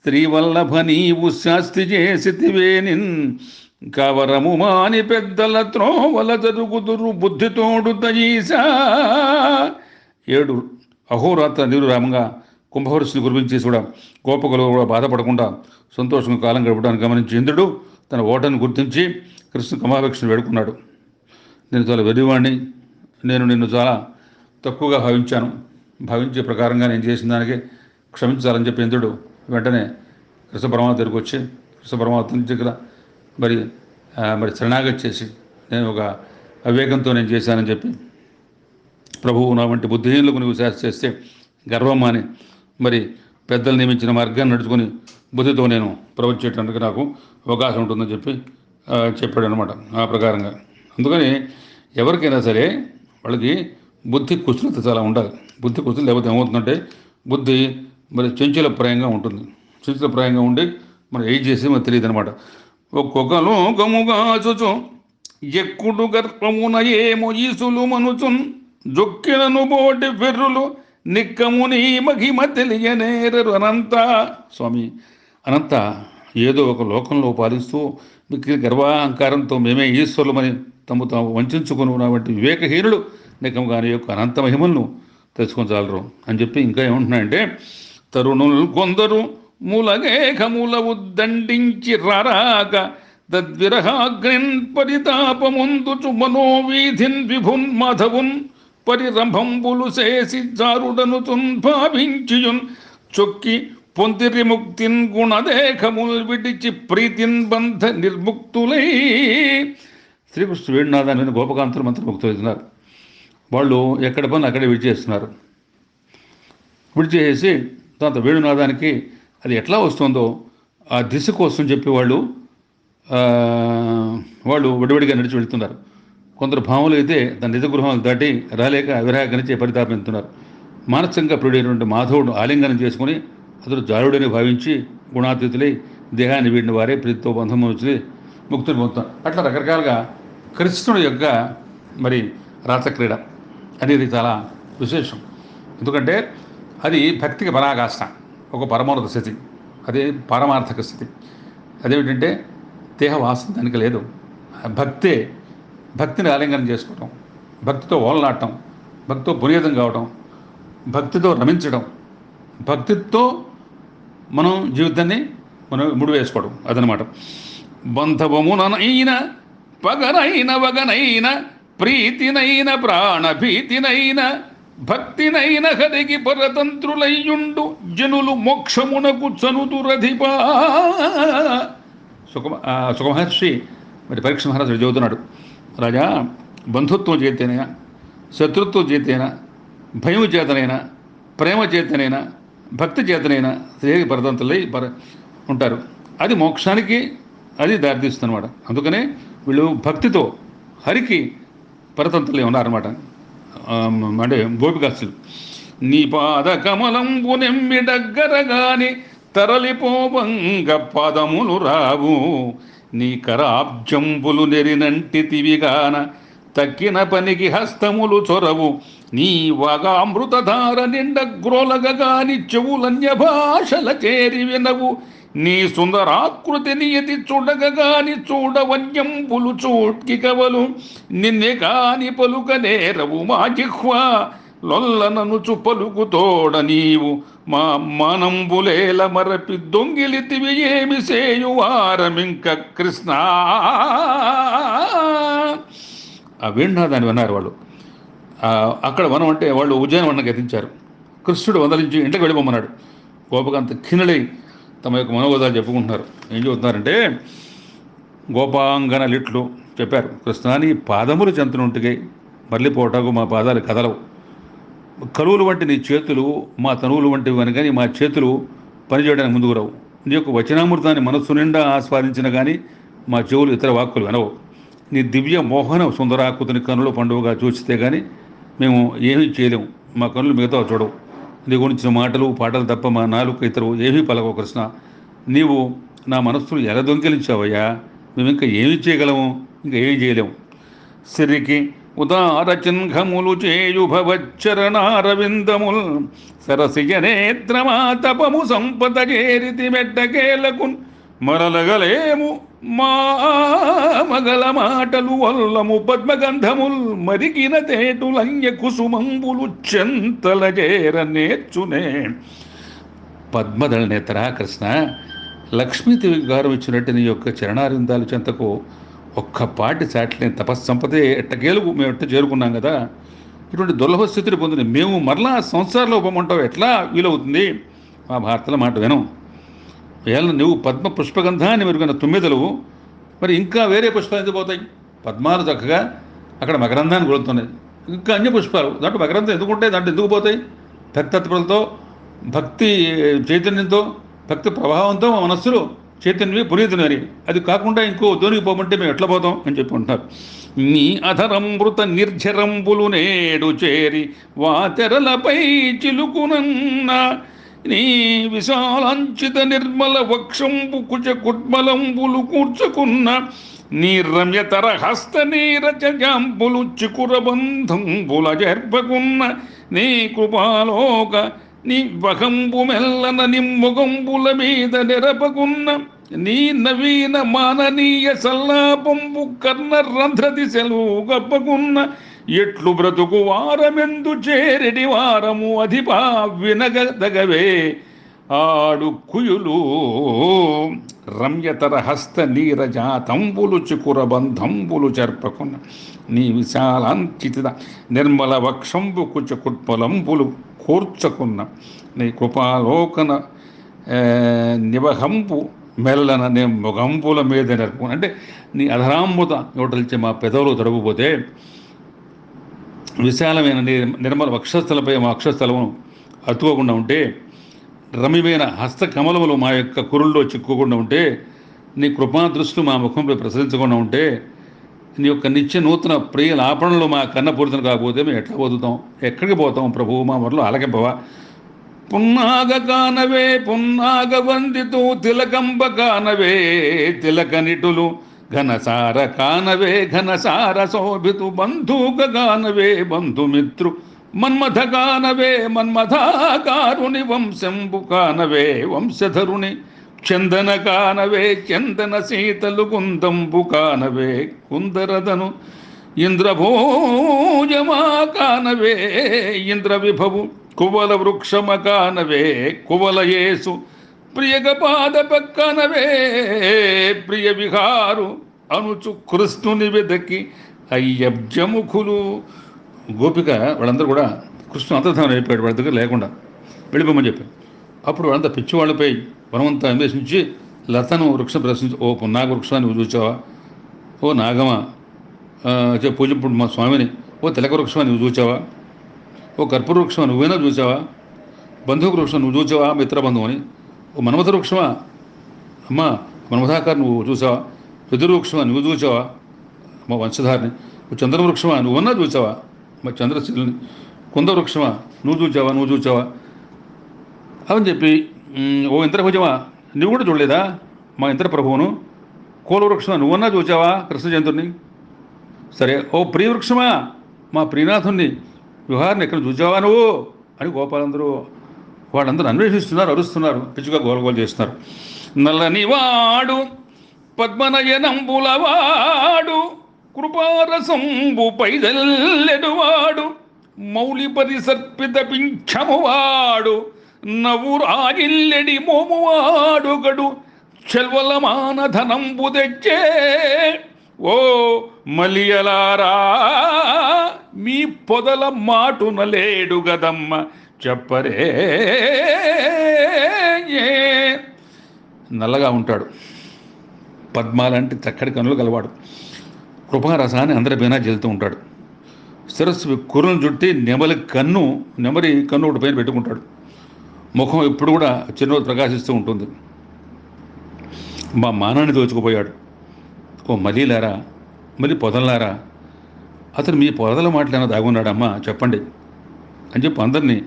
శ్రీవల్లభ నీవు శాస్తి చేసితివేనిన్ కవరము మాని పెద్దల త్రోవల జరుగుదురు బుద్ధితోడు తయీసా. 7 అహోరాత్ర నిరురామంగా కుంభవృష్టిని కురిపించేసి కూడా గోపకులు కూడా బాధపడకుండా సంతోషంగా కాలం గడపడానికి గమనించి ఇంద్రుడు తన ఓటను గుర్తించి కృష్ణ క్షమాభిక్షను వేడుకున్నాడు. నేను చాలా వెర్రివాణ్ణి, నేను నిన్ను చాలా తక్కువగా భావించే ప్రకారంగా నేను చేసిన దానికి క్షమించాలని చెప్పి ఇంద్రుడు వెంటనే కృష్ణ పరమాత్మ దగ్గరికి వచ్చి కృష్ణ పరమాత్మ దగ్గర మరి శరణాగతి చేసి నేను ఒక అవివేకంతో నేను చేశానని చెప్పి, ప్రభువు నా వంటి బుద్ధిహీనులకు నువ్వు శాస్త్ర చేస్తే గర్వం అని మరి పెద్దలు నియమించిన మార్గాన్ని నడుచుకొని బుద్ధితో నేను ప్రవర్తించేటందుకు నాకు అవకాశం ఉంటుందని చెప్పి చెప్పాడు అనమాట. ఆ ప్రకారంగా అందుకని ఎవరికైనా సరే వాళ్ళకి బుద్ధి కుశలత చాలా ఉండాలి. బుద్ధి కుశలత లేకపోతే ఏమవుతుందంటే బుద్ధి మరి చంచలప్రాయంగా ఉంటుంది. చంచలప్రాయంగా ఉండి మనం ఏం చేసి మనకు తెలియదు అనమాట. ఒక్కొక్క లోకముగా చుచు ఎక్కుడు గర్భమున ఏమో ఈసులు మనుచున్ జొక్కినను బోటి ఫెర్రులు నిక్కముని మహిమ తెలియనేరరు అనంత. స్వామి అనంత ఏదో ఒక లోకంలో పాలిస్తూ మీకు గర్వాహంకారంతో మేమే ఈశ్వరులమని తాము వంచుకుని ఉన్నటువంటి వివేకహీనులు నిక్కముగాని యొక్క అనంత మహిమలను తెలుసుకొనచాలరు అని చెప్పి ఇంకా ఏమంటున్నాయంటే, తరుణులు కొందరు మూలగేఖముల ఉద్దండించి రారాక తద్విరహాగ్నిన్ పరితాపముందుచు మనోవీధిన్ విభున్ మాధవున్ పరిరంభంబులు చేసి జారుడనుచున్ భావించియున్ చొక్కి పొందిరి ముక్తిన్ గుణదేఖముల్ విడిచి ప్రీతిన్ బంధ నిర్ముక్తులై. శ్రీకృష్ణుడు వేణునాథాన్ని గోపకాంతులు మంత్రముక్తులవుతున్నారు. వాళ్ళు ఎక్కడ పని అక్కడే విడిచేస్తున్నారు. విడిచేసి దాంతో వేణునాథానికి అది ఎట్లా వస్తుందో ఆ దిశ కోసం చెప్పి వాళ్ళు విడివిడిగా నడిచి వెళుతున్నారు. కొందరు భావులు అయితే తన నిజ గృహాలు దాటి రాలేక విరాగనిచ్చే పరితాపించుతున్నారు. మానసికంగా ప్రియుడైనటువంటి మాధవుడు ఆలింగనం చేసుకుని అతడు జారుడని భావించి గుణాతీతులై దేహాన్ని వీడిన వారే ప్రీతితో బంధం వచ్చి ముక్తుని పొందుతారు. అట్లా రకరకాలుగా కృష్ణుడి యొక్క మరి రాసక్రీడ అనేది చాలా విశేషం. ఎందుకంటే అది భక్తికి పరాకాష్ట, ఒక పరమోన్నత స్థితి, అదే పారమార్థక స్థితి. అదేమిటంటే దేహ వాసన దానికి లేదు. భక్తిని ఆలింగనం చేసుకోవటం, భక్తితో ఓలలాడటం, భక్తితో పునీతం కావటం, భక్తితో రమించడం, భక్తితో మనం జీవితాన్ని మనం ముడివేసుకోవడం అదనమాట. బంధవమునైన పగనైన వగనైన ప్రీతినైన ప్రాణభీతినైన భక్తినైన హరికి పరతంత్రులయ్యుండు జనులు మోక్షమునకు చనుదురధిపా. సుఖమహర్షి మరి పరీక్ష మహారాజు చదువుతున్నాడు, రాజా బంధుత్వం చేతనైనా, శత్రుత్వం చేతనైనా, భయం చేతనైనా, ప్రేమ చేతనైనా, భక్తి చేతనైనా హరికి పరతంత్రులై ఉంటారు. అది మోక్షానికి అది దారితీస్తుంది అనమాట. అందుకనే వీళ్ళు భక్తితో హరికి పరతంత్రులే ఉన్నారన్నమాట. అంటే గోపికాస్తులు. నీ పాద కమలంబు నెమ్మిడగ్గరగాని తరలిపోవంగ పాదములు రావు, నీ కరాబ్జంబులు నెరినంటితివిగాన తక్కిన పనికి హస్తములు చొరవు, నీ వాగామృతధార నిండ గ్రోలగగాని చెవులన్య భాషల చేరి వినవు, నీ సుందరాకృతి నియతి చూడగగాని చూడవన్యంబులు చూట్కి కవలు, నిన్నే కాని పలుక నేరవు మా జిహ్వా లొల్లననుచు పలుకుతోడ నీవు మా మానంబులేల మరపి దొంగిలితివి ఏమి సేయువారమింక కృష్ణ. ఆ వేణునాథాన్ని విన్నారు వాళ్ళు. అక్కడ వనం అంటే వాళ్ళు ఉజ్జయిన వనం గతించారు. కృష్ణుడు వందలించి ఇంటికి వెళ్ళిపోమన్నాడు. గోపకాంత ఖిన్నలై తమ యొక్క మనోగతాలు చెప్పుకుంటున్నారు. ఏం చెబుతున్నారంటే, గోపాంగన లిట్లు చెప్పారు, కృష్ణ నీ పాదములు చెంతనుంటికై మరలిపోటాకు మా పాదాలు కదలవు, కలువులు వంటి నీ చేతులు మా తనువులు వంటివి అని కానీ మా చేతులు పనిచేయడానికి ముందుకు రావు, నీ యొక్క వచనామృతాన్ని మనస్సు నిండా ఆస్వాదించిన కానీ మా చెవులు ఇతర వాక్కులు వినవు, నీ దివ్య మోహన సుందరాకృతిని కనులు పండుగగా చూస్తే కానీ మేము ఏమీ చేయలేము, మా కనులు మిగతా చూడవు, నీ గురించిన మాటలు పాటలు తప్ప మా నాలుగు ఇతరు ఏమీ పలకవు కృష్ణ, నీవు నా మనస్సును ఎలా దొంగిలించావయ్యా, మేము ఇంకా ఏమి చేయగలము, ఇంకా ఏమీ చేయలేము. సిరికి ఉదార చిహ్నములు చేయు భవచ్చరణారవిందముల్ సరసిజ నేత్రమా తపము సంపద చేరితి మెట్టకేలకు మరలగలేము మా మగల మాటలు వల్లము పద్మగంధముల్ మరిగిన తేటులంయ కుసుమంబులు చెంతల చేర నేర్చునే. పద్మదళ నేత్ర కృష్ణ, లక్ష్మీదేవి గారు ఇచ్చినట్టు నీ యొక్క చరణారిందాలు చెంతకు ఒక్కపాటి చాట్లేని తపస్సంపదే ఎట్టకేలుగు మేము ఎట్ట చేరుకున్నాం కదా. ఇటువంటి దుర్లభ స్థితిని పొందిన మేము మరలా సంసారంలో ఉపమంటావు ఎట్లా వీలవుతుంది? మా భారతల మాట వినం. వేళ నువ్వు పద్మ పుష్పగంధాన్ని మెరుగైన తుమ్మెదలు, మరి ఇంకా వేరే పుష్పాలు ఎందుకు పోతాయి? పద్మాలు చక్కగా అక్కడ మకరంధాన్ని కొలుతున్నాయి, ఇంకా అన్య పుష్పాలు దాంట్లో మకరంధం ఎందుకు ఉంటాయి? దాంట్లో ఎందుకు పోతాయి? భక్తత్పలతో, భక్తి చైతన్యంతో, భక్తి ప్రభావంతో మా మనస్సులు చైతన్యమే పునీతునని, అది కాకుండా ఇంకో దోనికి పోమంటే మేము ఎట్లా పోతాం అని చెప్పి అంటున్నారు. నీ అధరంబృత నిర్ఝరంబులు నేడు చేరి వాతెరలపై చిలుకునన్న నీ విశాలాంచిత నిర్మల వక్షంబు కుచ కుట్మలంబులు కూర్చుకున్న నీ రమ్యతర హస్త నీరజాంబులు చికురబంధంబుల జర్పకున్న నీ కృపాలోక నీ వహంబు మెల్లన నిమ్మొగంబుల మీద నెరపకున్న నీ నవీన మాననీయ సల్లాపంబు కర్ణ రంధ్ర దిశలు గప్పకున్న ఎట్లు బ్రతుకు వారమెందు చేరెడి వారము అధిపా వినగదగవే ఆడు కుయులు రమ్యతర హస్త నీరజాతంబులు చికుర బంధంబులు జర్పకున్న నీ విశాలాంచిత నిర్మల వక్షంబు కుచకుట్పలంబులు కూర్చకున్న నీ కృపాలోకన నివహంపు మెల్లన నే మొగంపుల మీద నరుపు. అంటే నీ అధరాంబుత నోటలిచ్చే మా పెదవులు తడుపుపోతే విశాలమైన నిర్మల వక్షస్థలపై మా అక్షస్థలమును అతుకోకుండా ఉంటే, రమ్యమైన హస్తకమలములు మా యొక్క కురుల్లో చిక్కుకుండా ఉంటే, నీ కృపాదృష్టి మా ముఖంపై ప్రసరించకుండా ఉంటే, నీ యొక్క నిత్య నూతన ప్రియ లాపణలు మా కన్నపూరితం కాకపోతే మేము ఎట్లా పోతాం? ఎక్కడికి పోతాం ప్రభువు? మా మొదలు ఆలకింపవా. పున్నాగ కానవే పున్నాగ వందితూ తిలకంబ కానవే తిలక నిటులు ఘనసార కానవే ఘనసార శోభితు బంధూక కానవే బంధుమిత్రు మన్మథ కానవే మన్మథాకారుని వంశంబు కానవే వంశధరుని చందన కానవే చందన శీతలు కుందంబు కానవే కుందరదను ఇంద్రభోజమా కానవే ఇంద్ర విభవు కువల వృక్షమ కానవే కువలయేసు ప్రియగపాద పక్కనవే ప్రియ విహారు అనుచు కృష్ణుని వెదకి అయ్యబ్జముఖులు. గోపిక వాళ్ళందరూ కూడా కృష్ణుడు అంతర్ధానం అయిపోయాడు వాళ్ళ దగ్గర లేకుండా, వెళ్ళిపోమని చెప్పారు. అప్పుడు వాళ్ళంతా పిచ్చివాళ్ళపై వనమంతా అన్వేషించి లతను వృక్షం ప్రశ్నించి, ఓ పున్నాగ వృక్షాన్ని నువ్వు చూచావా? ఓ నాగమా పూజింపుడు మా స్వామిని, ఓ తిలక వృక్షాన్ని నువ్వు చూచావా? ఓ కర్పూర వృక్షమా నువ్వైనా చూచావా? బంధువు వృక్షం నువ్వు చూచావా? మిత్రబంధువు అని. ఓ మన్మథ వృక్షమా అమ్మా మన్మథాకారు నువ్వు చూసావా? వెదురు వృక్షమా నువ్వు చూచావా? మా వంశధారిని. ఓ చంద్ర వృక్షమా నువ్వన్నా చూచావా? మా చంద్రశీలని. కుంద వృక్షమా నువ్వు చూచావా అని చెప్పి, ఓ ఇంద్రభుజమా నువ్వు కూడా చూడలేదా మా ఇంద్ర ప్రభువును? కోల వృక్షమా నువ్వన్నా చూచావా కృష్ణచంద్రుని? సరే, ఓ ప్రియవృక్షమా మా ప్రియనాథుణ్ణి విహారాన్ని ఎక్కడ చూచావా నువ్వు అని వాళ్ళందరూ అన్వేషిస్తున్నారు, అరుస్తున్నారు, పిచ్చుగా గోలగోలు చేస్తున్నారు. నల్లనివాడు పద్మనయనంబులవాడు కృపారసంబు పైదల్లెడువాడు మౌలి పరిసర్పిత పింఛమువాడు నవ్వురాగిల్లెడి మోమువాడుగడు చెల్వలమాన ధనంబు తెచ్చే. ఓ మలియలారా మీ పొదల మాటున లేడు గదమ్మ చెప్పరే. నల్లగా ఉంటాడు, పద్మాలంటే చక్కటి కనులు గలవాడు, కృపారసాన్ని అందరిపైన జల్లుతూ ఉంటాడు. శిరస్సు కుర్రను చుట్టి నెమరి కన్ను ఒకటి పైన పెట్టుకుంటాడు. ముఖం ఎప్పుడు కూడా చిరునవ్వు ప్రకాశిస్తూ ఉంటుంది. మా మానాన్ని దోచుకుపోయాడు. ఓ మలీలారా మళ్ళీ పొదలారా, అతను మీ పొదల మాటలైనా దాగున్నాడమ్మా చెప్పండి అని చెప్పి అందరినీ,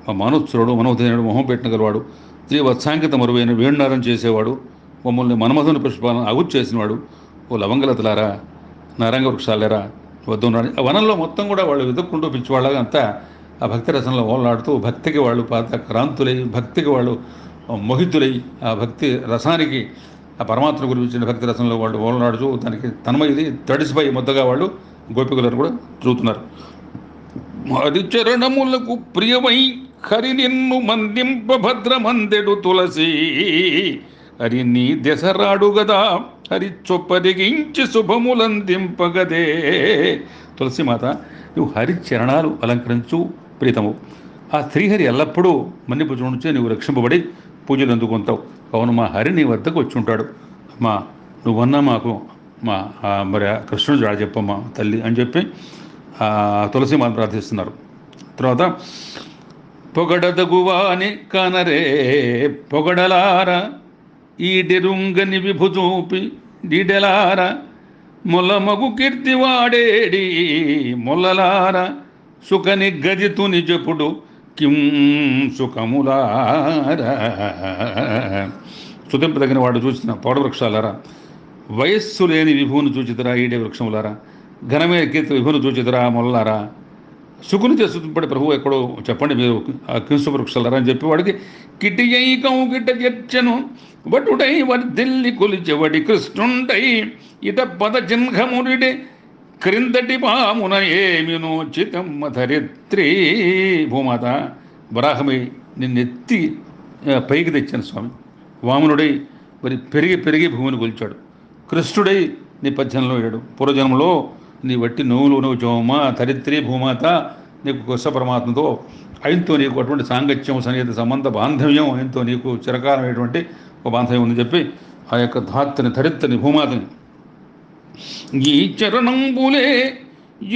మా మానోత్సరుడు మనోధైనుడు మొహం పెట్టిన గలవాడు, స్త్రీ వత్సాంకిత మరువైన వేణునారం చేసేవాడు, మమ్మల్ని మన్మధుని పుష్పాలను అగురు చేసినవాడు, ఓ లవంగలతలారా నారంగ వృక్షాలేరా వద్దు ఉన్నాడు. ఆ వనంలో మొత్తం కూడా వాళ్ళు వెతుక్కుంటూ పిచ్చివాళ్ళగా అంతా ఆ భక్తి రసంలో ఓలాడుతూ భక్తికి వాళ్ళు పాత క్రాంతులై, భక్తికి వాళ్ళు మోహితులై, ఆ భక్తి రసానికి, ఆ పరమాత్మ గురించిన భక్తి రసంలో వాళ్ళు ఓలాడుతూ దానికి తన్మయిది తడిసిపోయి ముద్దగా వాళ్ళు గోపికలను కూడా చూస్తున్నారు. హరి చరణములకు ప్రియమై హరి నిన్ను మందింప భద్రమందెడు తులసి, హరి నీ దెసరాడు గదా హరి చొప్పదిగించి శుభములందింపగదే. తులసిమాత, నువ్వు హరి చరణాలు అలంకరించు ప్రీతము. ఆ శ్రీహరి ఎల్లప్పుడూ మన్నిపు నుంచే నువ్వు రక్షింపబడి పూజలు అందుకుంటావు. అవును, మా హరి నీ వద్దకు వచ్చి ఉంటాడు. మా నువ్వన్నా మాకు మా మరి కృష్ణుడు జాడ చెప్పమ్మా తల్లి అని చెప్పి తులసిమాత ప్రార్థిస్తున్నారు. తర్వాత పొగడదగువాని కనరే పొగడలార ఈడెరుంగని విభుజూపి డిడెలార మొలమగు కీర్తివాడేడి మొల్లలార సుఖని గజితు నిజపుడు కిం సుఖములార. స్తుతింపదగిన వాడు చూసిన పౌడ వృక్షాలారా, వయస్సు లేని విభువును చూచితరా ఈడే వృక్షములారా, ఘనమైన కీర్తి విభువును చూచితరా మొల్లలారా, సుకుని చేస్తుపడి ప్రభువు ఎక్కడో చెప్పండి మీరు ఆ కింసు వృక్షాలారా అని చెప్పి వాడికి కిటియై కౌగిట చర్చను వటుడై వర్ధిల్లి కొలిచెవడి కృష్ణుండై ఇట పద చిహ్నమునిడే క్రిందటి పామున ఏమినోచితమ్మ ధరిత్రి. భూమాత, వరాహమై నిన్నెత్తి పైకి తెచ్చాను స్వామి. వామనుడై మరి పెరిగి పెరిగి భూమిని కొలిచాడు. కృష్ణుడై నీ పద్యంలో ఏడు పూర్వజన్మలో నీ వట్టి నవ్వులు నువ్వు చోమా ధరిత్రి భూమాత, నీకు కృష్ణ పరమాత్మతో ఆయనతో నీకు అటువంటి సాంగత్యం సన్నిహిత సంబంధ బాంధవ్యం, ఆయనతో నీకు చిరకాలమైనటువంటి ఒక బాంధవ్యం ఉందని చెప్పి ఆ యొక్క ధాత్రిని ధరిత్రిని భూమాతని ఈ చరణంబులే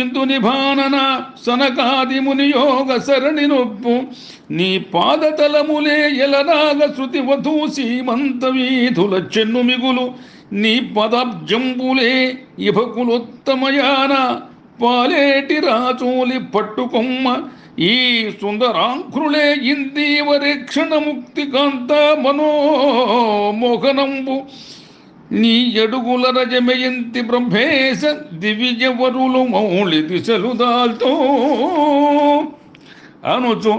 ఇందు నిభానన సనకాది ముని యోగ సరణి నొప్పు నీ పాదతలములే ఎలరాగ శృతి వధూ సీమంత వీధుల చెన్ను మిగులు నీ పదాబ్జంబులే ఇభకులుత్తమయాన పాలేటి రాచూలి పట్టుకొమ్మ ఈ సుందరాంకురులే ఇందీవరేక్షణ ముక్తి కాంత మనోమోహనంబు నీ ఎడుగుల రజమయంతి బ్రహ్మేశ దివిజవరులు మౌళి దిశలు దాల్తో అనుచు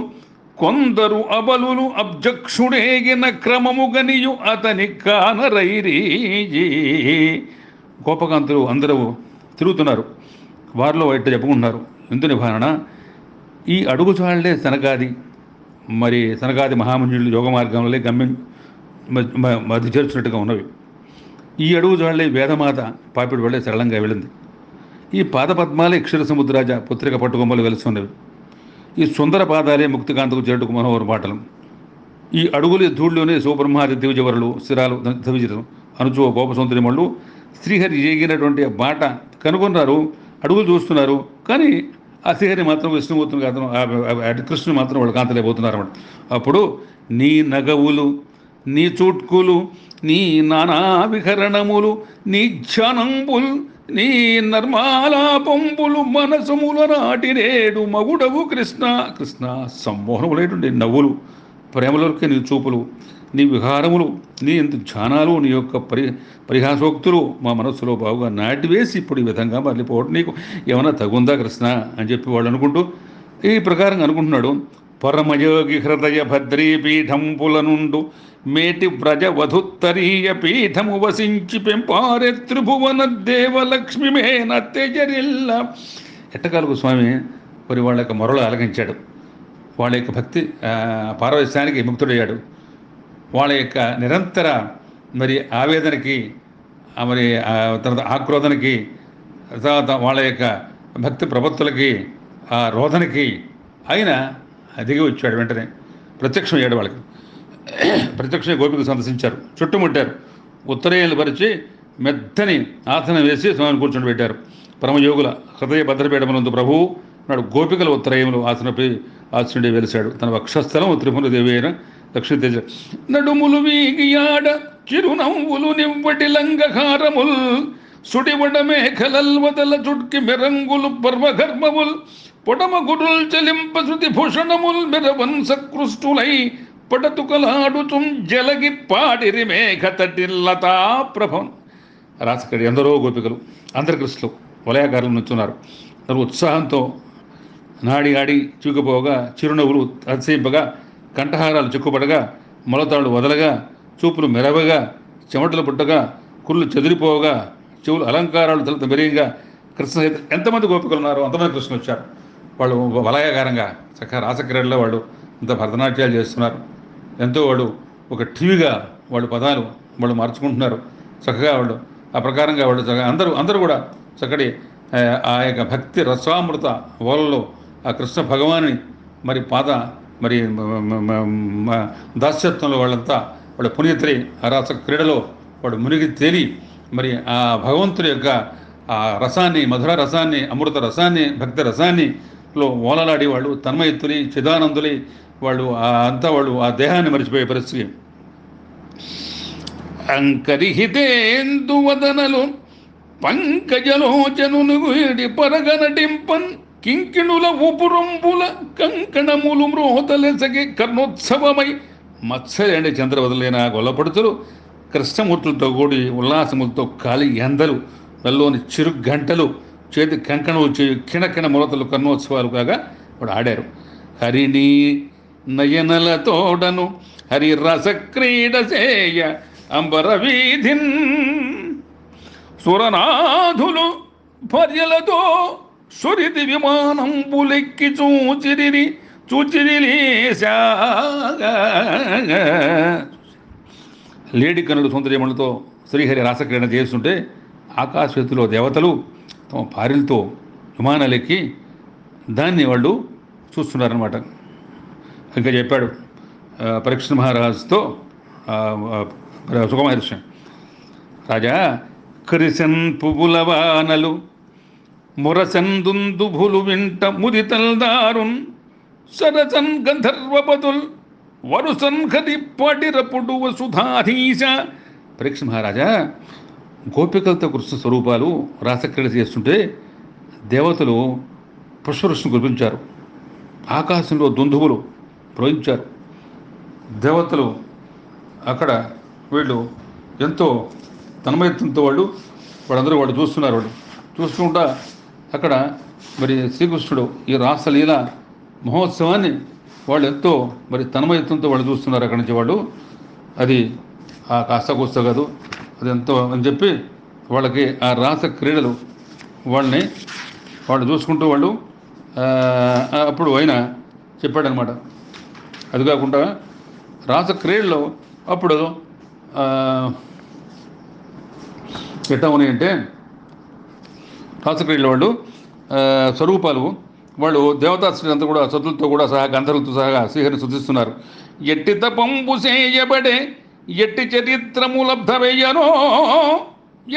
కొందరు అబలులు అబ్జక్షుడేగిన క్రమము గనియు అతని కానరైరీ. గోపకాంతులు అందరూ తిరుగుతున్నారు. వారిలో ఇట్ట చెప్పుకుంటున్నారు, ఇందు నిభారణ ఈ అడుగుచాళ్లే సనకాది, మరి సనకాది మహామునులు యోగ మార్గంలో గమ్యం మధ్య చేర్చినట్టుగా ఉన్నవి. ఈ అడుగుచాళ్లే వేదమాత పాపిడి వెళ్ళే సరళంగా వెళ్ళింది. ఈ పాదపద్మాలే క్షీర సముద్రాజ పుత్రిక పట్టుకొమ్మలు వెలిసి ఉన్నవి. ఈ సుందర పాదాలే ముక్తికాంతకు చేరుకు మనోహర పాటలు. ఈ అడుగులు ధూళ్ళలోనే శివబ్రహ్మాది దివిజవరులు స్థిరాలు ధవిజరం అనుచు గోపసౌందర్యములు శ్రీహరి చేగినటువంటి బాట కనుగొన్నారు. అడుగులు చూస్తున్నారు, కానీ ఆ శ్రీహరి మాత్రం విష్ణుమూర్తిని కాదు, కృష్ణుని మాత్రం వాళ్ళు కాంతలేకపోతున్నారు అన్నమాట. అప్పుడు నీ నగవులు, నీ చూట్కులు, నీ నానా విహరణములు, నీ ధ్యానంబుల్, నీ నర్మాలాపంబులు మనసముల నాటినేడు మగుడవు కృష్ణ. కృష్ణ సమ్మోహనములేటువంటి నవ్వులు, ప్రేమలోకి నీ చూపులు, నీ విహారములు, నీ ఎంత ధ్యానాలు, నీ యొక్క పరిహాసోక్తులు మా మనస్సులో బాగుగా నాటివేసి ఇప్పుడు ఈ విధంగా మళ్ళీపోవడం నీకు ఏమైనా తగుందా కృష్ణ అని చెప్పి వాళ్ళు అనుకుంటూ ఈ ప్రకారంగా అనుకుంటున్నాడు. పరమయోగి హృదయ భద్రీ పీఠంపుల నుండు మేటి వ్రజ వధుత్తరీయ పీఠము వసించి పెంపారె త్రిభువన దేవలక్ష్మి మేన తెజరిల్ల. ఎట్టకాలకు స్వామి మరి వాళ్ళ యొక్క మొరలు ఆలకించాడు. వాళ్ళ యొక్క భక్తి పారవశ్యానికి ముక్తుడయ్యాడు. వాళ్ళ యొక్క నిరంతర మరి ఆవేదనకి, మరి తర్వాత ఆక్రోధనకి, తర్వాత వాళ్ళ యొక్క భక్తి ప్రపత్తులకి, ఆ రోధనకి ఆయన దిగి వచ్చాడు. వెంటనే ప్రత్యక్షమయ్యాడు. వాళ్ళకి ప్రత్యక్ష గోపికలు సందర్శించారు, చుట్టుముట్టారు, ఉత్తరేయులు పరిచి మెత్తని ఆసనం వేసి స్వామిని కూర్చొని పెట్టారు. పరమయోగుల హృదయ భద్రపీఠమునందు ప్రభువు నాడు గోపికల ఉత్తరయములు ఆసనపై ఆసనుడే వెలిశాడు. తన వక్షస్థలం త్రిపురదేవి అయిన లక్ష్మీ తేజ నడుములు వీగియాడ చిరునవ్వులు నివ్వటి లంగహారముల్ సుడివడ మేఖలల్వదల చుట్కి మెరంగులు పర్వగర్భముల్ పొడమ గురుల్ చలింప శృతి భూషణముల్ మెరవంశకృష్టులై పడతుకలాడుచుం జలగి పాడిరి మేఘ తటిల్లతా ప్రభం. రాసకడి ఎందరో గోపికలు, అందరి కృష్ణులు వలయాకారులు నుంచున్నారు. వారు ఉత్సాహంతో నాడి ఆడి చూకపోగా, చిరునవ్వులు అతిశయింపగా, కంఠహారాలు చిక్కుపడగా, మొలతాళ్ళు వదలగా, చూపులు మెరవగా, చెమటలు పుట్టగా, కుళ్ళు చెదిరిపోగా, చెవులు అలంకారాలు తలత మెరియంగా కృష్ణ ఎంతమంది గోపికలు ఉన్నారో అంతమంది కృష్ణ వచ్చారు. వాళ్ళు వలయాకారంగా చక్కగా రాసక్రీడలో వాళ్ళు ఇంత భరతనాట్యాలు చేస్తున్నారు. ఎంతో వాళ్ళు ఒక టీవీగా వాళ్ళు పదాలు వాళ్ళు మార్చుకుంటున్నారు. చక్కగా వాళ్ళు ఆ ప్రకారంగా వాళ్ళు అందరూ కూడా చక్కటి ఆ యొక్క భక్తి రసామృత ఓలలో ఆ కృష్ణ భగవాని మరి మరి దాస్యత్వంలో వాళ్ళంతా వాళ్ళ పునీతులై ఆ రాస క్రీడలో వాడు మునిగి తేలి మరి ఆ భగవంతుడి యొక్క ఆ రసాన్ని, మధుర రసాన్ని, అమృత రసాన్ని, భక్తి రసాన్ని లో ఓలలాడి వాళ్ళు తన్మయత్తులై చిదానందులై వాళ్ళు అంతా వాళ్ళు ఆ దేహాన్ని మరిచిపోయే పరిస్థితి. అంకరిహితేందువదనలు పంకజలోచనునుగుడి పరగనటింపన్ కింకిణుల ఉపురంబుల కంకణములు మ్రోతలెసగి కర్ణోత్సవమై మత్సరేండి చంద్రవదలైన గొల్లపడుతులు కృష్ణమూర్తులతో కూడి ఉల్లాసములతో కాలి ఎందలు వెళ్ళలోని చిరు గంటలు చేతి కంకణం వచ్చి కిణకిణ మొలతలు కర్ణోత్సవాలు కాగా వాడు ఆడారు. హరిని నయనలతోడను హరి రసక్రీడ చేయ అంబర వీధిన్ సురనాథులు భార్యలతో సురితి విమానం బులెక్కి చూచిరిలేశా లేడి కనుడు సౌందర్యములతో శ్రీహరి రాసక్రీడ చేస్తుంటే ఆకాశవెత్తులో దేవతలు తమ భార్యలతో విమానాలెక్కి దాన్ని వాళ్ళు చూస్తున్నారనమాట. ఇంకా చెప్పాడు పరీక్ష మహారాజుతో సుఖమహర్షి, రాజా కరిసన్ పువ్వులవానలు మురసన్ దుందుభులు వింట ముదితల్దారున్ సరసన్ గంధర్వపతుల్ వరుసన్ హరి పడిరపుడు వసుధాధీశ. పరీక్ష మహారాజా, గోపికలతో కృష్ణ స్వరూపాలు రాసక్రీడ చేస్తుంటే దేవతలు పుష్పవృష్టిని కురిపించారు. ఆకాశంలో దుందువులు ప్రోయించారు. దేవతలు అక్కడ వీళ్ళు ఎంతో తన్మయత్వంతో వాళ్ళందరూ చూస్తున్నారు. చూస్తుంటా అక్కడ మరి శ్రీకృష్ణుడు ఈ రాసలీల మహోత్సవాన్ని వాళ్ళు ఎంతో మరి తన్మయత్వంతో చూస్తున్నారు. అక్కడి నుంచి అది ఆ కాస్త కూస్త కాదు, అది ఎంతో అని చెప్పి వాళ్ళకి ఆ రాస క్రీడలు వాళ్ళు చూసుకుంటూ అప్పుడు ఆయన చెప్పాడనమాట. అది కాకుండా రాస క్రీడలో అప్పుడు ఎట్లా ఉన్నాయంటే రాసక్రీడలో స్వరూపాలు దేవతాశ్రీ అంతా కూడా సతులతో కూడా సహా గంధర్వులతో సహా శ్రీహరిని శుద్ధిస్తున్నారు. ఎట్టి తపంబు చేయబడే ఎట్టి చరిత్రము లబ్ధమయ్యనో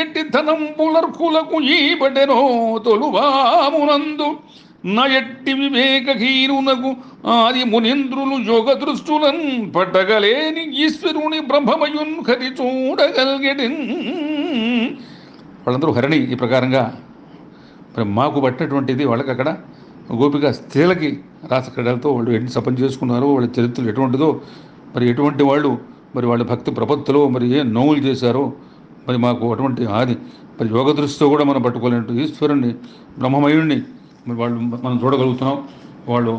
ఎట్టి ధనంబులర్కులకు ఈబడెనో తొలువామునందు నా ఎట్టి వివేకహీనునకు ఆది మునింద్రులు యోగ దృష్టులను పట్టగలేని ఈశ్వరుని బ్రహ్మమయున్ హరి చూడగలిగడి. వాళ్ళందరూ హరిణి ఈ ప్రకారంగా మరి మాకు పట్టినటువంటిది వాళ్ళకి అక్కడ గోపిక స్త్రీలకి రాసక్రీడలతో వాళ్ళు ఎన్ని సపం చేసుకున్నారో, వాళ్ళ చరిత్రలు ఎటువంటిదో, మరి ఎటువంటి వాళ్ళు మరి వాళ్ళ భక్తి ప్రపత్తులో మరి ఏ నోవులు చేశారో మరి మాకు అటువంటి ఆది మరి యోగ దృష్టితో కూడా మనం పట్టుకోలేనట్టు ఈశ్వరుణ్ణి బ్రహ్మమయుణ్ణి మరి మనం చూడగలుగుతున్నాం.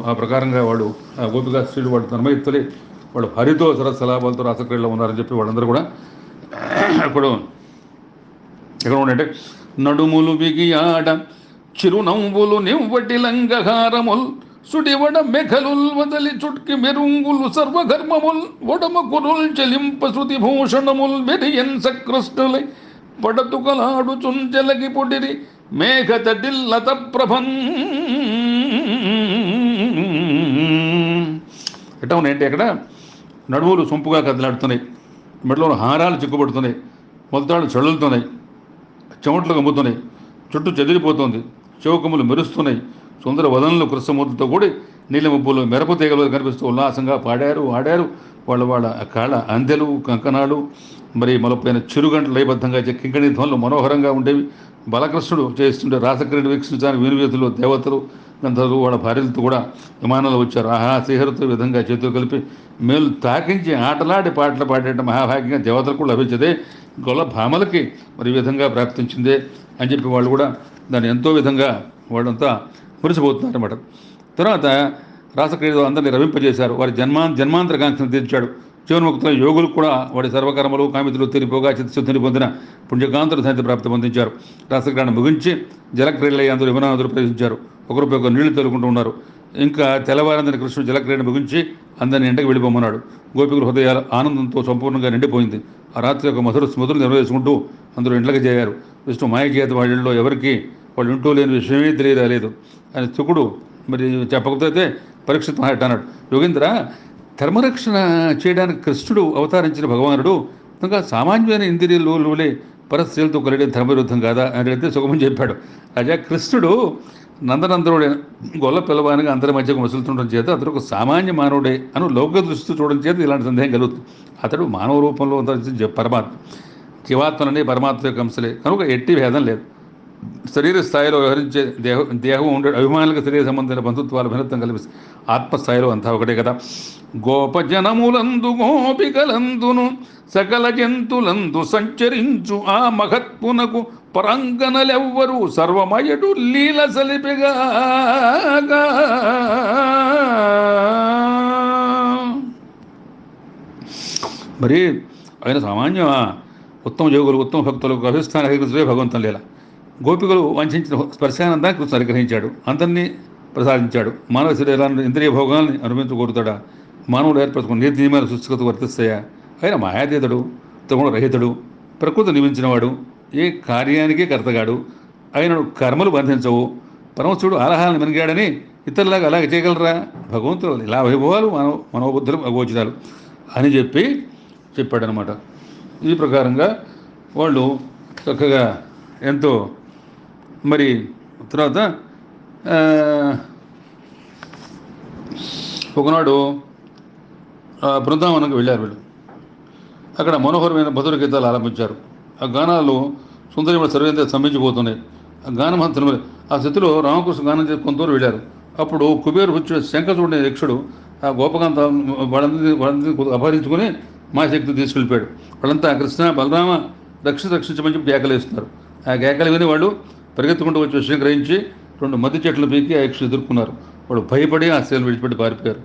ఆ ప్రకారంగా ఆ గోపికా స్త్రీలు తన్మయత్తులే హరితో సరస్సలాభాలతో రాసక్రీడలో ఉన్నారని చెప్పి వాళ్ళందరూ కూడా ఇప్పుడు ఎక్కడ ఉండంటే నడుములు బిగియాడ చిరునవ్వులు నివ్వటి లంగహారముల్ సుడివడ మెఘలుల్ వదలి చుట్కి మెరుంగులు సర్వధర్మముల్ వడమ కురుల్ చెలింప శృతి భూషణముల్ మెరియన్ సకృష్ణులై పడతుకలాడు చుంచెలకి పొడిరి మేఘతటిల్లత ప్రభన్. ఎట్లా ఉన్నాయంటే అక్కడ నడువులు సొంపుగా కదలాడుతున్నాయి, మెడలో హారాలు చిక్కుపడుతున్నాయి, మొలతాళ్ళు చల్లుతున్నాయి, చెమట్లు కమ్ముతున్నాయి, చుట్టూ చెదిరిపోతుంది, చౌకములు మెరుస్తున్నాయి, సుందర వదనలు కృష్ణమూర్తితో కూడి నీలమబ్బులు మెరప తీగలు కనిపిస్తూ ఉల్లాసంగా పాడారు ఆడారు. వాళ్ళ కాళ్ళ అందెలు కంకణాలు మరి మొలపైన చిరుగంటలు లయబద్ధంగా కింకణి ధ్వనులు మనోహరంగా ఉండేవి. బలకృష్ణుడు చేస్తుంటే రాసక్రీడ వీక్షించడానికి వీనువేతులు దేవతలు గంధర్వులు వాళ్ళ భార్యలతో కూడా విమానాలు వచ్చారు. శ్రీహరితో విధంగా చేతులు కలిపి మేలు తాకించి ఆటలాడి పాటలు పాడేట మహాభాగ్యంగా దేవతలు కూడా లభించదే, గొల్ల భామలకి మరి ఈ విధంగా ప్రాప్తించిందే అని చెప్పి వాళ్ళు కూడా దాన్ని ఎంతో విధంగా వాళ్ళంతా మురిసిపోతున్నారు అన్నమాట. తర్వాత రాసక్రీడలో అందరినీ రవింపజేశారు. వారి జన్మాంతర కాంక్షను తీర్చాడు. జీవన్ముక్తుల యోగులు కూడా వాడి సర్వకర్మలు కామితులు తీరిపోగా చిత్తశుద్ధిని పొందిన పుణ్యకాంతులు సహిత ప్రాప్తి పొందించారు. రాసక్రీడను ముగించి జలక్రీడలై అందరూ యమునాదులు ప్రవేశించారు. ఒకరిపై నీళ్లు తోలుకుంటూ ఉన్నారు. ఇంకా తెల్లవారందని కృష్ణుడు జలక్రీడను ముగించి అందరిని ఇంటికి వెళ్ళిపోమన్నాడు. గోపికుల హృదయాలు ఆనందంతో సంపూర్ణంగా నిండిపోయింది. ఆ రాత్రి ఒక మధుర స్మృతులు నిర్వహించుకుంటూ అందరూ ఇంట్లోకి చేరారు. విష్ణు మాయచేత వాళ్ళలో ఎవరికి వాళ్ళు ఇంటూ లేని విషయమే తెలియరాలేదు అని శుకుడు మరి చెప్పకపోతే పరీక్షిత్ మహారాజ్ అన్నాడు, యోగేంద్ర, ధర్మరక్షణ చేయడానికి కృష్ణుడు అవతరించిన భగవానుడు ఇంకా సామాన్యమైన ఇంద్రియులే పరస్త్రీలతో కలిగే ధర్మవిరుద్ధం కాదా అని అడిగితే సుఖమని చెప్పాడు. రాజా, కృష్ణుడు నందనందనుడే గొల్ల పిల్లవానిగా అందరి మధ్యకు మసులుతుండడం చేత అతడు ఒక సామాన్య మానవుడే అని లౌకిక దృష్టితో చూడడం చేత ఇలాంటి సందేహం కలుగుతుంది. అతడు మానవ రూపంలో పరమాత్మ, జీవాత్మనని పరమాత్మ యొక్క అంశలే కనుక ఎట్టి భేదం లేదు. శరీర స్థాయిలో వ్యవహరించే దేహం ఉండే అభిమానులకు శరీర సంబంధమైన బంధుత్వాలు భిన్నత్వం కల్పిస్తాయి. ఆత్మస్థాయిలో అంతా ఒకటే కదా. గోపజనములందు గోపికలందును సకల జంతులందు సంచరించు ఆ మహత్పునకు పరంగనలెవ్వరు సర్వమయడు లీల సలిపిగా. మరి ఆయన సామాన్యమా? ఉత్తమ యోగులు ఉత్తమ భక్తులకు అభిస్థాన హరికృష్ణుడే భగవంతం లీల. గోపికలు వంచిన స్పర్శానందాన్ని కృష్ణుడు అనుగ్రహించాడు, అందరినీ ప్రసాదించాడు. మానవ శరీరాన్ని ఇంద్రియ భోగాల్ని అనుభవించకూడతాడా? మానవుడు ఏర్పరచుకుని నీతి నియమాలు సృష్టికత వర్తిస్తాయా? ఆయన మాయాతీతుడు, త్రిగుణ రహితుడు, ప్రకృతి నియమించినవాడు, ఏ కార్యానికి కర్తగాడు. ఆయనను కర్మలు బంధించవు. పరమశివుడు ఆలహాలను మెనిగాడని ఇతరులాగా అలాగే చేయగలరా? భగవంతుడు ఇలా వైభవాలు మనోబుద్ధులు అగోచరాలు అని చెప్పాడనమాట. ఈ ప్రకారంగా వాళ్ళు చక్కగా ఎంతో మరి తర్వాత ఒకనాడు బృందావనంకి వెళ్ళారు వీళ్ళు. అక్కడ మనోహరమైన మధుర గీతాలు ఆలంబించారు. ఆ గానాలు సుందరమైన సర్వేంద్ర సంభించిపోతున్నాయి. ఆ గానమంతరం ఆ స్థితిలో రామకృష్ణ గానం చేసి కొంతవరకు వెళ్ళారు. అప్పుడు కుబేరు వచ్చి శంఖచూడిన యక్షుడు ఆ గోపకాంత వాళ్ళందరినీ అపహరించుకొని మాశక్తి తీసుకెళ్ళిపోయాడు. వాళ్ళంతా కృష్ణ బలరామ రక్షించమని చెప్పి కేకలేస్తున్నారు. ఆ కేకలు విని వాళ్ళు పరిగెత్తుకుంటూ వచ్చి విషయం గ్రహించి 2 మద్ది చెట్లు పీకి ఆ యక్షుడు ఎదుర్కొన్నారు. వాళ్ళు భయపడి ఆ స్త్రీలు విడిచిపెట్టి పారిపోయారు.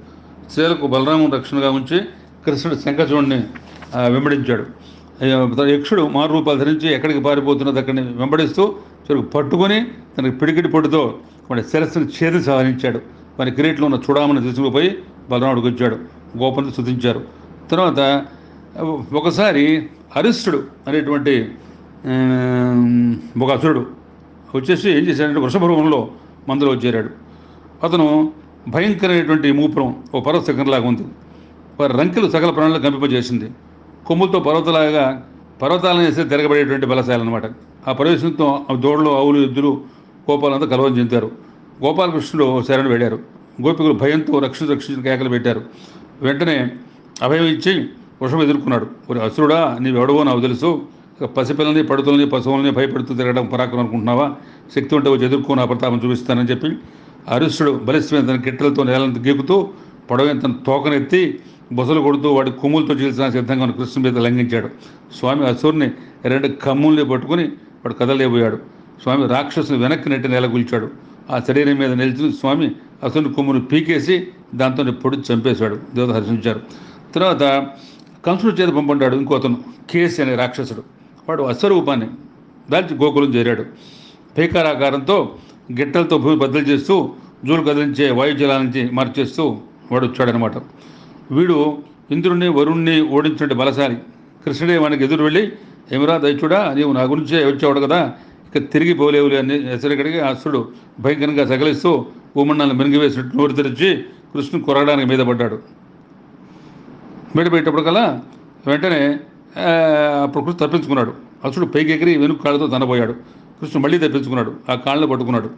స్త్రీలకు బలరామం రక్షణగా ఉంచి కృష్ణుడు శంఖచూడిని వెంబడించాడు. యక్షుడు మారు రూపాలు ధరించి ఎక్కడికి పారిపోతున్నది అక్కడిని వెంబడిస్తూ చివరికి పట్టుకొని తనకి పిడికిడి పొట్టుతో వాడి శిరస్సును ఛేది సాధించాడు. వారి కిరీట్లో ఉన్న చూడామని తీసుకుపోయి బలరాముడికి వచ్చాడు. గోపంతో స్తుతించారు. తర్వాత ఒకసారి అరిష్టుడు అనేటువంటి ఒక అసురుడు వచ్చేసి ఏం చేశాడంటే వృషభరూపంలో మందులో చేరాడు. అతను భయంకరమైనటువంటి మూపురం ఓ పర్వత శిఖరంలాగా ఉంది. వారి రంకెలు సకల ప్రాణులను కంపింపజేసింది. కొమ్ములతో పర్వతాలను వేస్తే తిరగబడేటువంటి బలశాలి అనమాట. ఆ ప్రవేశంతో దోడలు, ఆవులు, ఎద్దులు, గోపాలంతా కలవరం చెందారు. గోపాలకృష్ణుడు శరణ వేడారు. గోపికులు భయంతో రక్షించిన కేకలు పెట్టారు. వెంటనే అభయం ఇచ్చి వృషభం ఎదుర్కొన్నాడు. ఒక అసురుడా, నీవెవడవో నాకు తెలుసు. పసిపిల్లల్ని, పడుతుల్ని, పశువుల్ని భయపెడుతూ తిరగడం పరాక్రమం అనుకుంటున్నావా? శక్తి ఉంటే వచ్చి ఎదుర్కొని ఆ ప్రతాపం చూపిస్తానని చెప్పి అరిష్టుడు బలిష్టమైన తన గిట్టలతో నేలంతా గీకుతూ పొడవైన తన తోకనెత్తి బొసలు కొడుతూ వాడి కొమ్ములతో చీల్చిన సిద్ధంగా ఉన్న కృష్ణ మీద లంఘించాడు. స్వామి అసురుని 2 కమ్ముల్ని పట్టుకుని వాడు కదలేబోయాడు. స్వామి రాక్షసుని వెనక్కి నెట్టి నేలకూల్చాడు. ఆ శరీరం మీద నిలిచి స్వామి అసురుని కొమ్మును పీకేసి దాంతో పొడి చంపేశాడు. దేవత హర్షించారు. తర్వాత కంసుడు చేత పంపడ్డాడు ఇంకో అతను, కేసి అనే రాక్షసుడు. వాడు అశ్వరూపాన్ని దాల్చి గోకులం చేరాడు. పేకారాకారంతో గిట్టలతో భూమి బద్దలు చేస్తూ జూలు కదిలించే వాయుజలాల నుంచి మార్చేస్తూ వాడు వచ్చాడనమాట. వీడు ఇంద్రుణ్ణి, వరుణ్ణి ఓడించినట్టు బలశాలి. కృష్ణుడే వానికి ఎదురు వెళ్ళి, ఏమిరా దైత్యుడా, నీవు నా గురించే వచ్చేవాడు కదా, ఇక తిరిగి పోలేవులే అని ఎసరికడిగి అసురుడు భయంకరంగా సగలిస్తూ భూమండలను మెరుగివేసినట్టు నోరు తెరిచి కృష్ణుని కొరగడానికి మీద పడ్డాడు. పెట్టేటప్పటికల్లా వెంటనే అప్పుడు కృష్ణుడు తప్పించుకున్నాడు. అసుడు పైకి ఎగిరి వెనుక కాళ్ళతో తనబోయాడు. కృష్ణుడు మళ్ళీ తప్పించుకున్నాడు. ఆ కాళ్ళని పట్టుకున్నాడు.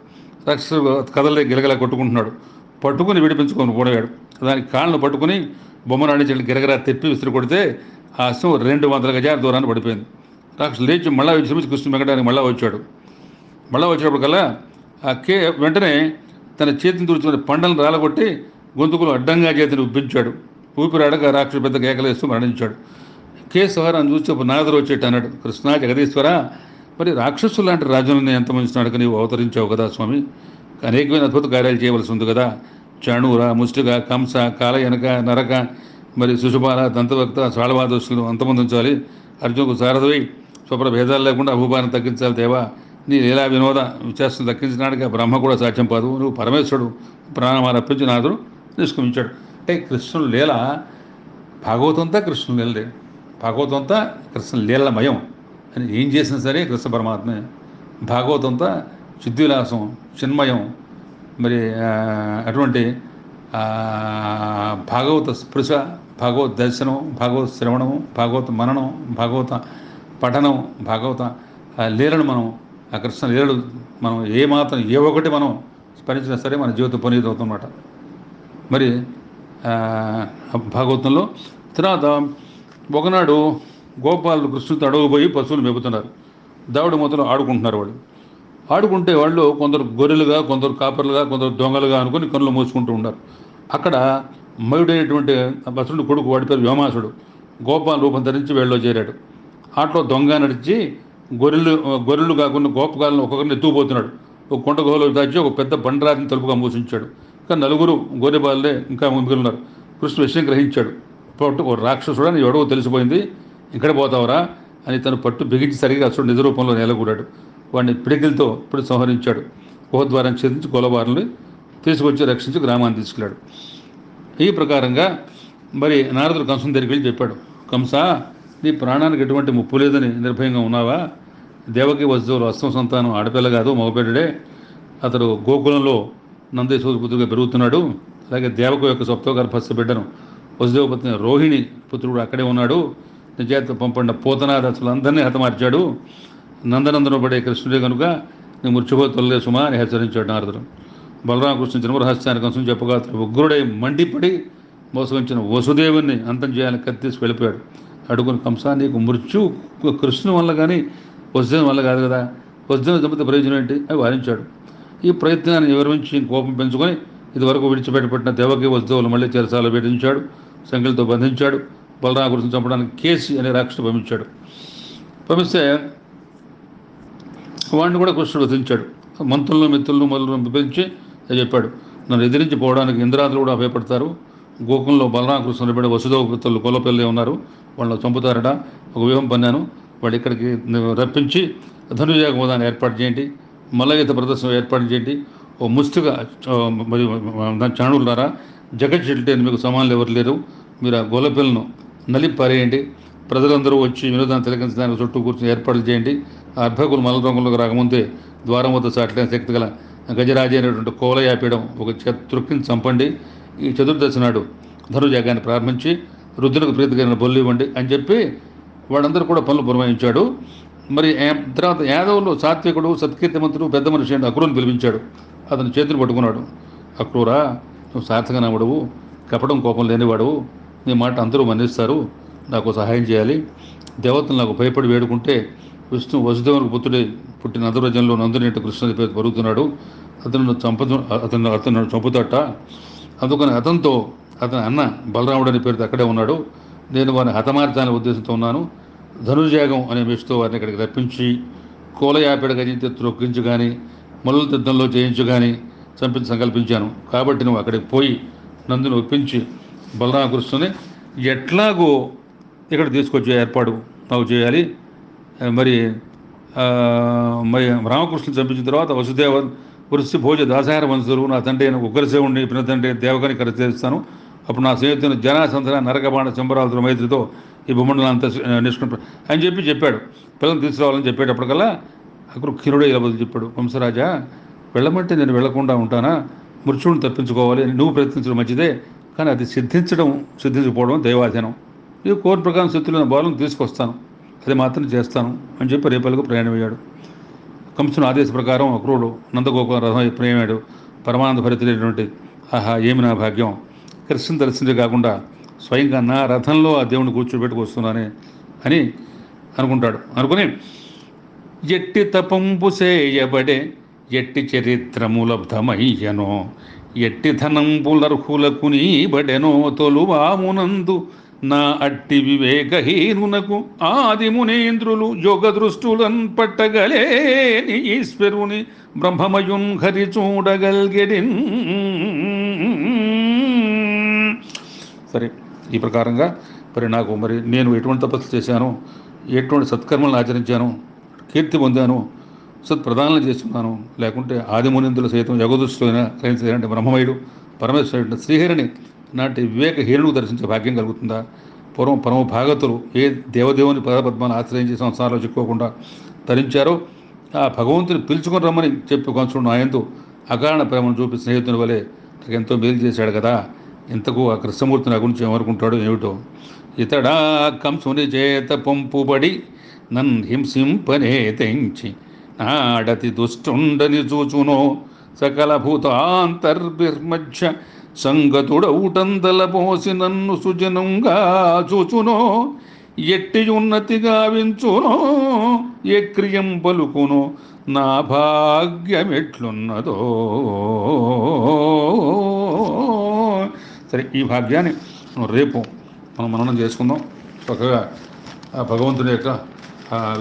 రాక్షసుడు కథలే గిలగలా కొట్టుకుంటున్నాడు. పట్టుకుని విడిపించుకొని పోయాడు. దానికి కాళ్ళను పట్టుకుని బొమ్మనాడి చెట్లు గిరగరా తెప్పి విసిరి కొడితే ఆ అశ్వం 200 గజాల దూరాన్ని పడిపోయింది. రాక్షసుడు లేచి మళ్ళా విశ్రమించి కృష్ణుడు వెంకటానికి మళ్ళా వచ్చాడు. మళ్ళా వచ్చేటప్పటికల్లా వెంటనే తన చేతిని తుడుచుకుని పండలను రాలగొట్టి గొంతుకులు అడ్డంగా చేతిని ఉబ్బించాడు. ఊపిరాడక రాక్షసుడు పెద్ద కేకలేస్తూ మరణించాడు. కేశవరాన్ని చూసి నారదుడు వచ్చేట్టు అన్నాడు, కృష్ణ జగదీశ్వర, మరి రాక్షసులు లాంటి రాజులను ఎంతమంది నడక నీవు అవతరించావు కదా స్వామి, అనేకమైన అద్భుత కార్యాలు చేయవలసి ఉంది కదా. చాణూర, ముష్టిక, కంస, కాలయనక, నరక, మరి శిశుపాల, దంతవక్త, సాళవాదోషులు అంతమంది ఉంచాలి. అర్జునుకు సారథి స్వప్న భేదాలు లేకుండా అభూపాన్ని తగ్గించాలి దేవా. నీ లీలా వినోద విచేష్టం దక్కించడానికి ఆ బ్రహ్మ కూడా సాధ్యం కాదు. నువ్వు పరమేశ్వరుడు, ప్రాణమాలు అర్పించి నాథుడు నిష్క్రమించాడు. అంటే కృష్ణుడు లీల భాగవతంతా కృష్ణుడు లీలే, భాగవతంతా కృష్ణ లీలమయం అని ఏం చేసినా సరే కృష్ణ పరమాత్మే. భాగవతంతా చిద్విలాసం, చిన్మయం. మరి అటువంటి భాగవత స్పృశ, భాగవత దర్శనం, భాగవత శ్రవణము, భాగవత మననం, భాగవత పఠనం, భాగవత లీలను మనం, ఆ కృష్ణ లీలలు మనం ఏ ఒకటి మనం స్మరించినా సరే మన జీవితం పునీతం అవుతుందన్నమాట. మరి భాగవతంలో తర్వాత ఒకనాడు గోపాలు కృష్ణుడితో అడవుపోయి పశువులు మెప్పుతున్నారు. దావుడు మొదలు ఆడుకుంటున్నారు. ఆడుకుంటే వాళ్ళు కొందరు గొర్రెలుగా, కొందరు కాపర్లుగా, కొందరు దొంగలుగా అనుకుని కన్నులు మూసుకుంటూ ఉన్నారు. అక్కడ మయుడైనటువంటి వసుడు కొడుకు, వాడి పేరు వ్యోమాసుడు, గోపాల రూపం ధరించి వీళ్ళలో చేరాడు. ఆటలో దొంగ నడిచి గొర్రెలు కాకుండా గోపకాలను ఒక్కొక్కరిని ఎత్తుకుపోతున్నాడు. ఒక కొండ గుహలో దాచి ఒక పెద్ద బండరాతిని తలుపుగా మూసించాడు. కానీ నలుగురు గొర్రెబాలే ఇంకా మిగిలిన్నారు. కృష్ణుడు విషయం గ్రహించాడు. పట్టు ఓ రాక్షసుడు అని ఎవడో తెలిసిపోయింది, ఇక్కడ పోతావరా అని తను పట్టు బిగించి సరిగా అసలు నిజ రూపంలో నేలకూడాడు. వాడిని పిడికిలతో ఇప్పుడు సంహరించాడు. గుహద్వారం ఛేదించి గొలబారుని తీసుకొచ్చి రక్షించి గ్రామాన్ని తీసుకెళ్ళాడు. ఈ ప్రకారంగా మరి నారదుడు కంసం దగ్గరికి వెళ్ళి చెప్పాడు, కంస నీ ప్రాణానికి ఎటువంటి ముప్పు లేదని నిర్భయంగా ఉన్నావా? దేవకి వసుదేవులు అస్తం సంతానం ఆడపిల్ల కాదు, మగపిల్లడే. అతడు గోకులంలో నందేశ్వర పుత్రుడిగా పెరుగుతున్నాడు. అలాగే దేవకు యొక్క సప్తగర్భస్థ బిడ్డను వసుదేవ పత్ని రోహిణి పుత్రుడు అక్కడే ఉన్నాడు. నిజాత పంపండి పోతనాదసులు అందరినీ హతమార్చాడు. నందనందన పడే కృష్ణుడే కనుక నీ మృత్యుపోతులే సుమా అని హెచ్చరించాడు నారదుడు. బలరామకృష్ణ జన్మరహస్యాన్ని కంసం చెప్పగా ఉగ్రుడై మండిపడి మోసగించిన వసుదేవుని అంతం చేయాలని కత్తిసి వెళ్ళిపోయాడు. అడుగుని కంస, నీకు మృత్యు కృష్ణుని వల్ల కానీ వసుదేవుని వల్ల కాదు కదా, వసుదేవుని చంపితే ప్రయోజనం ఏంటి అని వారించాడు. ఈ ప్రయత్నాన్ని వివరించి కోపం పెంచుకొని ఇదివరకు విడిచిపెట్టబడిన దేవకి వసుదేవులు మళ్ళీ చెరసాలలో వేధించాడు, సంఖ్యలతో బంధించాడు. బలరామకృష్ణ చంపడానికి కేసి అనే రాక్షసుడు పంపించాడు. పంపిస్తే వాడిని కూడా కృష్ణుడు వధించాడు. మంత్రులను, మిత్రులను మొదలు పెంచి చెప్పాడు, నన్ను ఎదిరించి పోవడానికి ఇంద్రాదులు కూడా భయపడతారు. గోకులంలో బలరామకృష్ణ నిలబడి వసుదేవ పుత్రులు కొలపల్లి ఉన్నారు, వాళ్ళని చంపుతారట. ఒక వ్యూహం పన్నాను, వాడు ఇక్కడికి రప్పించి ధనుర్యాగమోదాన్ని ఏర్పాటు చేయండి, మల్లయుద్ధ ప్రదర్శన ఏర్పాటు చేయండి. ఓ ముష్టిగా చాణులారా, జగత్ చెల్లితే మీకు సమానులు ఎవరు లేరు, మీరు ఆ గొల్లపిల్లను నలిపి పారేయండి. ప్రజలందరూ వచ్చి వినోదాన్ని తిలకించడానికి చుట్టూ కూర్చొని ఏర్పాట్లు చేయండి. ఆ అర్భకులు మల్ల రంగులకు రాకముందే ద్వారం వద్ద చాటలేని శక్తి గల గజరాజు అయినటువంటి కోలయాపీడం ఒక త్రుక్కిని చంపండి. ఈ చతుర్దశి నాడు ధనుర్యాగాన్ని ప్రారంభించి రుద్రునికి ప్రీతికరమైన బొల్లు ఇవ్వండి అని చెప్పి వాళ్ళందరూ కూడా పనులు పురమాయించాడు. మరి తర్వాత యాదవులు సాత్వికుడు, సత్కీర్తిమంతుడు, పెద్ద మనిషి అంటే అక్రూరుని పిలిపించాడు. అతని చేతులు పట్టుకున్నాడు. అక్రూరా, నువ్వు సార్థకనామడువు, కపటం కోపం లేనివాడువు, నీ మాట అందరూ మన్నిస్తారు, నాకు సహాయం చేయాలి. దేవతలు నాకు భయపడి వేడుకుంటే విష్ణు వసుదేవునికి పుత్రుడే పుట్టిన అధురజంలో నందునేటి కృష్ణుడి పేరు పరుగుతున్నాడు, అతను చంపుతాట. అందుకని అతని అన్న బలరాముడు అనే పేరుతో అక్కడే ఉన్నాడు. నేను వారిని హతమార్చాలనే ఉద్దేశంతో ఉన్నాను. ధనుర్యాగం అనే విషయంతో వారిని ఇక్కడికి రప్పించి కోలయాపేడ గజించి త్రొక్కించి కానీ మల్లుల యుద్ధంలో చేయించు కానీ చంపించి సంకల్పించాను. కాబట్టి నువ్వు అక్కడికి పోయి నందుని ఒప్పించి బలరామకృష్ణుని ఎట్లాగో ఇక్కడ తీసుకొచ్చే ఏర్పాటు నాకు చేయాలి. మరి రామకృష్ణుని చంపించిన తర్వాత వసుదేవ వృష్టి భోజ దాసాహార వంశులు నా తండ్రి అయిన ఉగ్రసేవుడిని పిన తండ్రి దేవకని కరచేస్తాను. అప్పుడు నా స్నేహితుని జనాసంధర నరకబాణ చంబరాలతో మైత్రితో ఈ భూమండలం అంతా నిష్కుంటా అని చెప్పాడు. పిల్లల్ని తీసుకురావాలని చెప్పేటప్పటికల్లా అక్కడ కిరుడే ఇలా బదులు చెప్పాడు, వంశరాజా వెళ్ళమంటే నేను వెళ్లకుండా ఉంటానా? మృత్యువుని తప్పించుకోవాలి అని నువ్వు ప్రయత్నించడం మంచిదే, కానీ అది సిద్ధించకపోవడం దైవాధీనం. నీవు కోరిన ప్రకారం శక్తులైన బాలను తీసుకొస్తాను, అది మాత్రం చేస్తాను అని చెప్పి రేపలకు ప్రయాణమయ్యాడు. కంసుని ఆదేశ ప్రకారం అక్రూరుడు నందగోకుల రథం ప్రయాణాడు. పరమానంద భరితుడైనటువంటి ఆహా ఏమి నా భాగ్యం, కృష్ణుని దర్శించే కాకుండా స్వయంగా నా రథంలో ఆ దేవుని కూర్చోబెట్టుకు వస్తున్నానే అని అనుకుంటాడు. అనుకుని ఎట్టి తపంపు చేయబడే, ఎట్టి చరిత్రములబ్ధమయ్యనో, ఎట్టి ధనంబులర్హులకు నీబడెనో తొలువామునందు నా అట్టి వివేకహీనునకు ఆది మునేంద్రులు యోగ దృష్టులన్ పట్టగలేని ఈశ్వరుని బ్రహ్మమయున్ హరి చూడగలిగెడిన్. సరే, ఈ ప్రకారంగా మరి నాకు మరి నేను ఎటువంటి తపస్సు చేశాను, ఎటువంటి సత్కర్మలను ఆచరించాను, కీర్తి పొందాను, సత్ప్రదానాలు చేస్తున్నాను, లేకుంటే ఆదిమునిందులు సైతం యోగదృష్టిలో గ్రహించలేనంటే బ్రహ్మమయుడు పరమేశ్వరుడు శ్రీహరిని నాటి వివేకహీనుడు దర్శించే భాగ్యం కలుగుతుందా? పరమ భాగతులు ఏ దేవదేవుని పదపద్మాన్ని ఆశ్రయించి సంసారంలో చిక్కుకోకుండా తరించారో ఆ భగవంతుని పిలుచుకొని రమ్మని చెప్పి కొంచెం ఆయనతో అకారణ ప్రేమను చూపి స్నేహితుని వలె నాకు ఎంతో మేలు చేశాడు కదా. ఇంతకు ఆ కృష్ణమూర్తి నా గురించి ఏమనుకుంటాడో ఏమిటో. ఇతడా కంసుని చేత పంపుబడి నన్ను హింసింపనే తెంచి నాడతి దుష్టుండని చూచునో సకల భూతాంతర్భిర్మధ్య సంగతుడౌటందల పోసి నన్ను సుజనంగా చూచునో ఎట్టి ఉన్నతి గావించునో ఏ క్రియం పలుకునో నా భాగ్యమెట్లున్నదో. సరే, ఈ భాగ్యాన్ని రేపు మనం మననం చేసుకుందాం. చక్కగా ఆ భగవంతుని యొక్క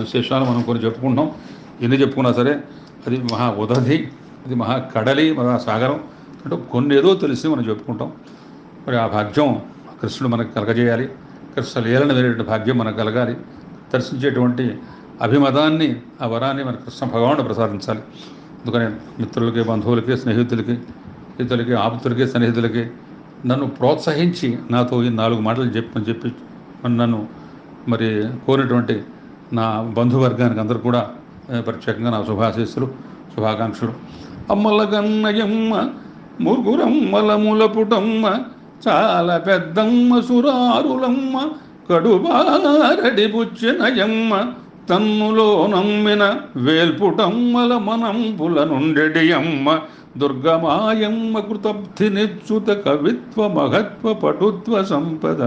విశేషాలు మనం కొన్ని చెప్పుకుంటాం. ఎన్ని చెప్పుకున్నా సరే అది మహా ఉదధి, అది మహా కడలి, మహా సాగరం అంటే కొన్ని ఏదో తెలిసి మనం చెప్పుకుంటాం. మరి ఆ భాగ్యం కృష్ణుడు మనకు కలగజేయాలి. కృష్ణ లీలను వేరేటువంటి భాగ్యం మనకు కలగాలి. దర్శించేటువంటి అభిమతాన్ని, ఆ వరాన్ని మన కృష్ణ భగవానుడు ప్రసాదించాలి. అందుకని మిత్రులకి, బంధువులకి, స్నేహితులకి, ఇతరులకి, ఆప్తులకి, సన్నిహితులకి నన్ను ప్రోత్సహించి నాతో ఈ 4 మాటలు చెప్పి నన్ను మరి కోరినటువంటి నా బంధువర్గానికి అందరూ కూడా ప్రత్యేకంగా నా శుభాశీస్సులు, శుభాకాంక్షలు. అమ్మల గన్నయమ్మ మురుగురమ్మల పుటమ్మ చాలా పెద్దమ్మ సురారులమ్మ కడుబారడి బుచ్చినయమ్మ తన్నులో నమ్మిన వేల్పుటమ్మల మనంబుల నుండెడి అమ్మ దుర్గమాయమ్మ కృతబ్ధి నిచ్చుత కవిత్వ మహత్వ పటుత్వ సంపద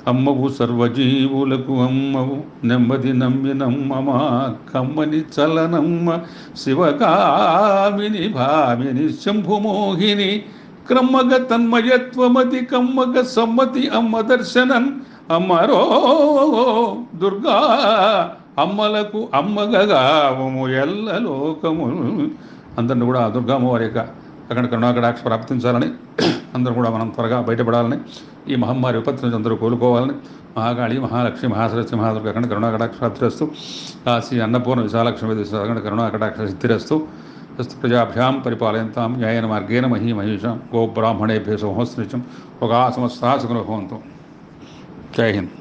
అమ్మవు సర్వజీవులకు అమ్మవు నెమ్మది నమ్మినమ్మ మా కమ్మని చలనమ్మ శివకామిని భామిని శంభుమోహిని క్రమ్మగ తన్మయత్వమతి కమ్మగ సమ్మతి అమ్మ దర్శనం అమ్మరో దుర్గా అమ్మలకు అమ్మగగావము ఎల్ల లోకము. అందరిని కూడా దుర్గామ్మవారి యొక్క అక్కడ కరుణాకటాక్ష ప్రాప్తించాలని, అందరూ కూడా మనం త్వరగా బయటపడాలని, ఈ మహమ్మారి విపత్తు నుంచి అందరూ కోలుకోవాలని మహాకాళి, మహాలక్ష్మి, మహాసరస్వతి, మహాదుర్గ అక్కడ కరుణాకటాక్ష ప్రాప్తిరస్తు. కాశీ అన్నపూర్ణ విశాలక్ష్మి అక్కడ కరుణాకటాక్ష సిద్ధిరస్తు. ప్రజాభ్యాం పరిపాలయంతాం న్యాయేన మార్గేణ మహీమహీషాం గోబ్రాహ్మణేభ్యో సోహస్త్రిచం ఒక సమస్తా సుఖనో భవంతు. జై హింద్.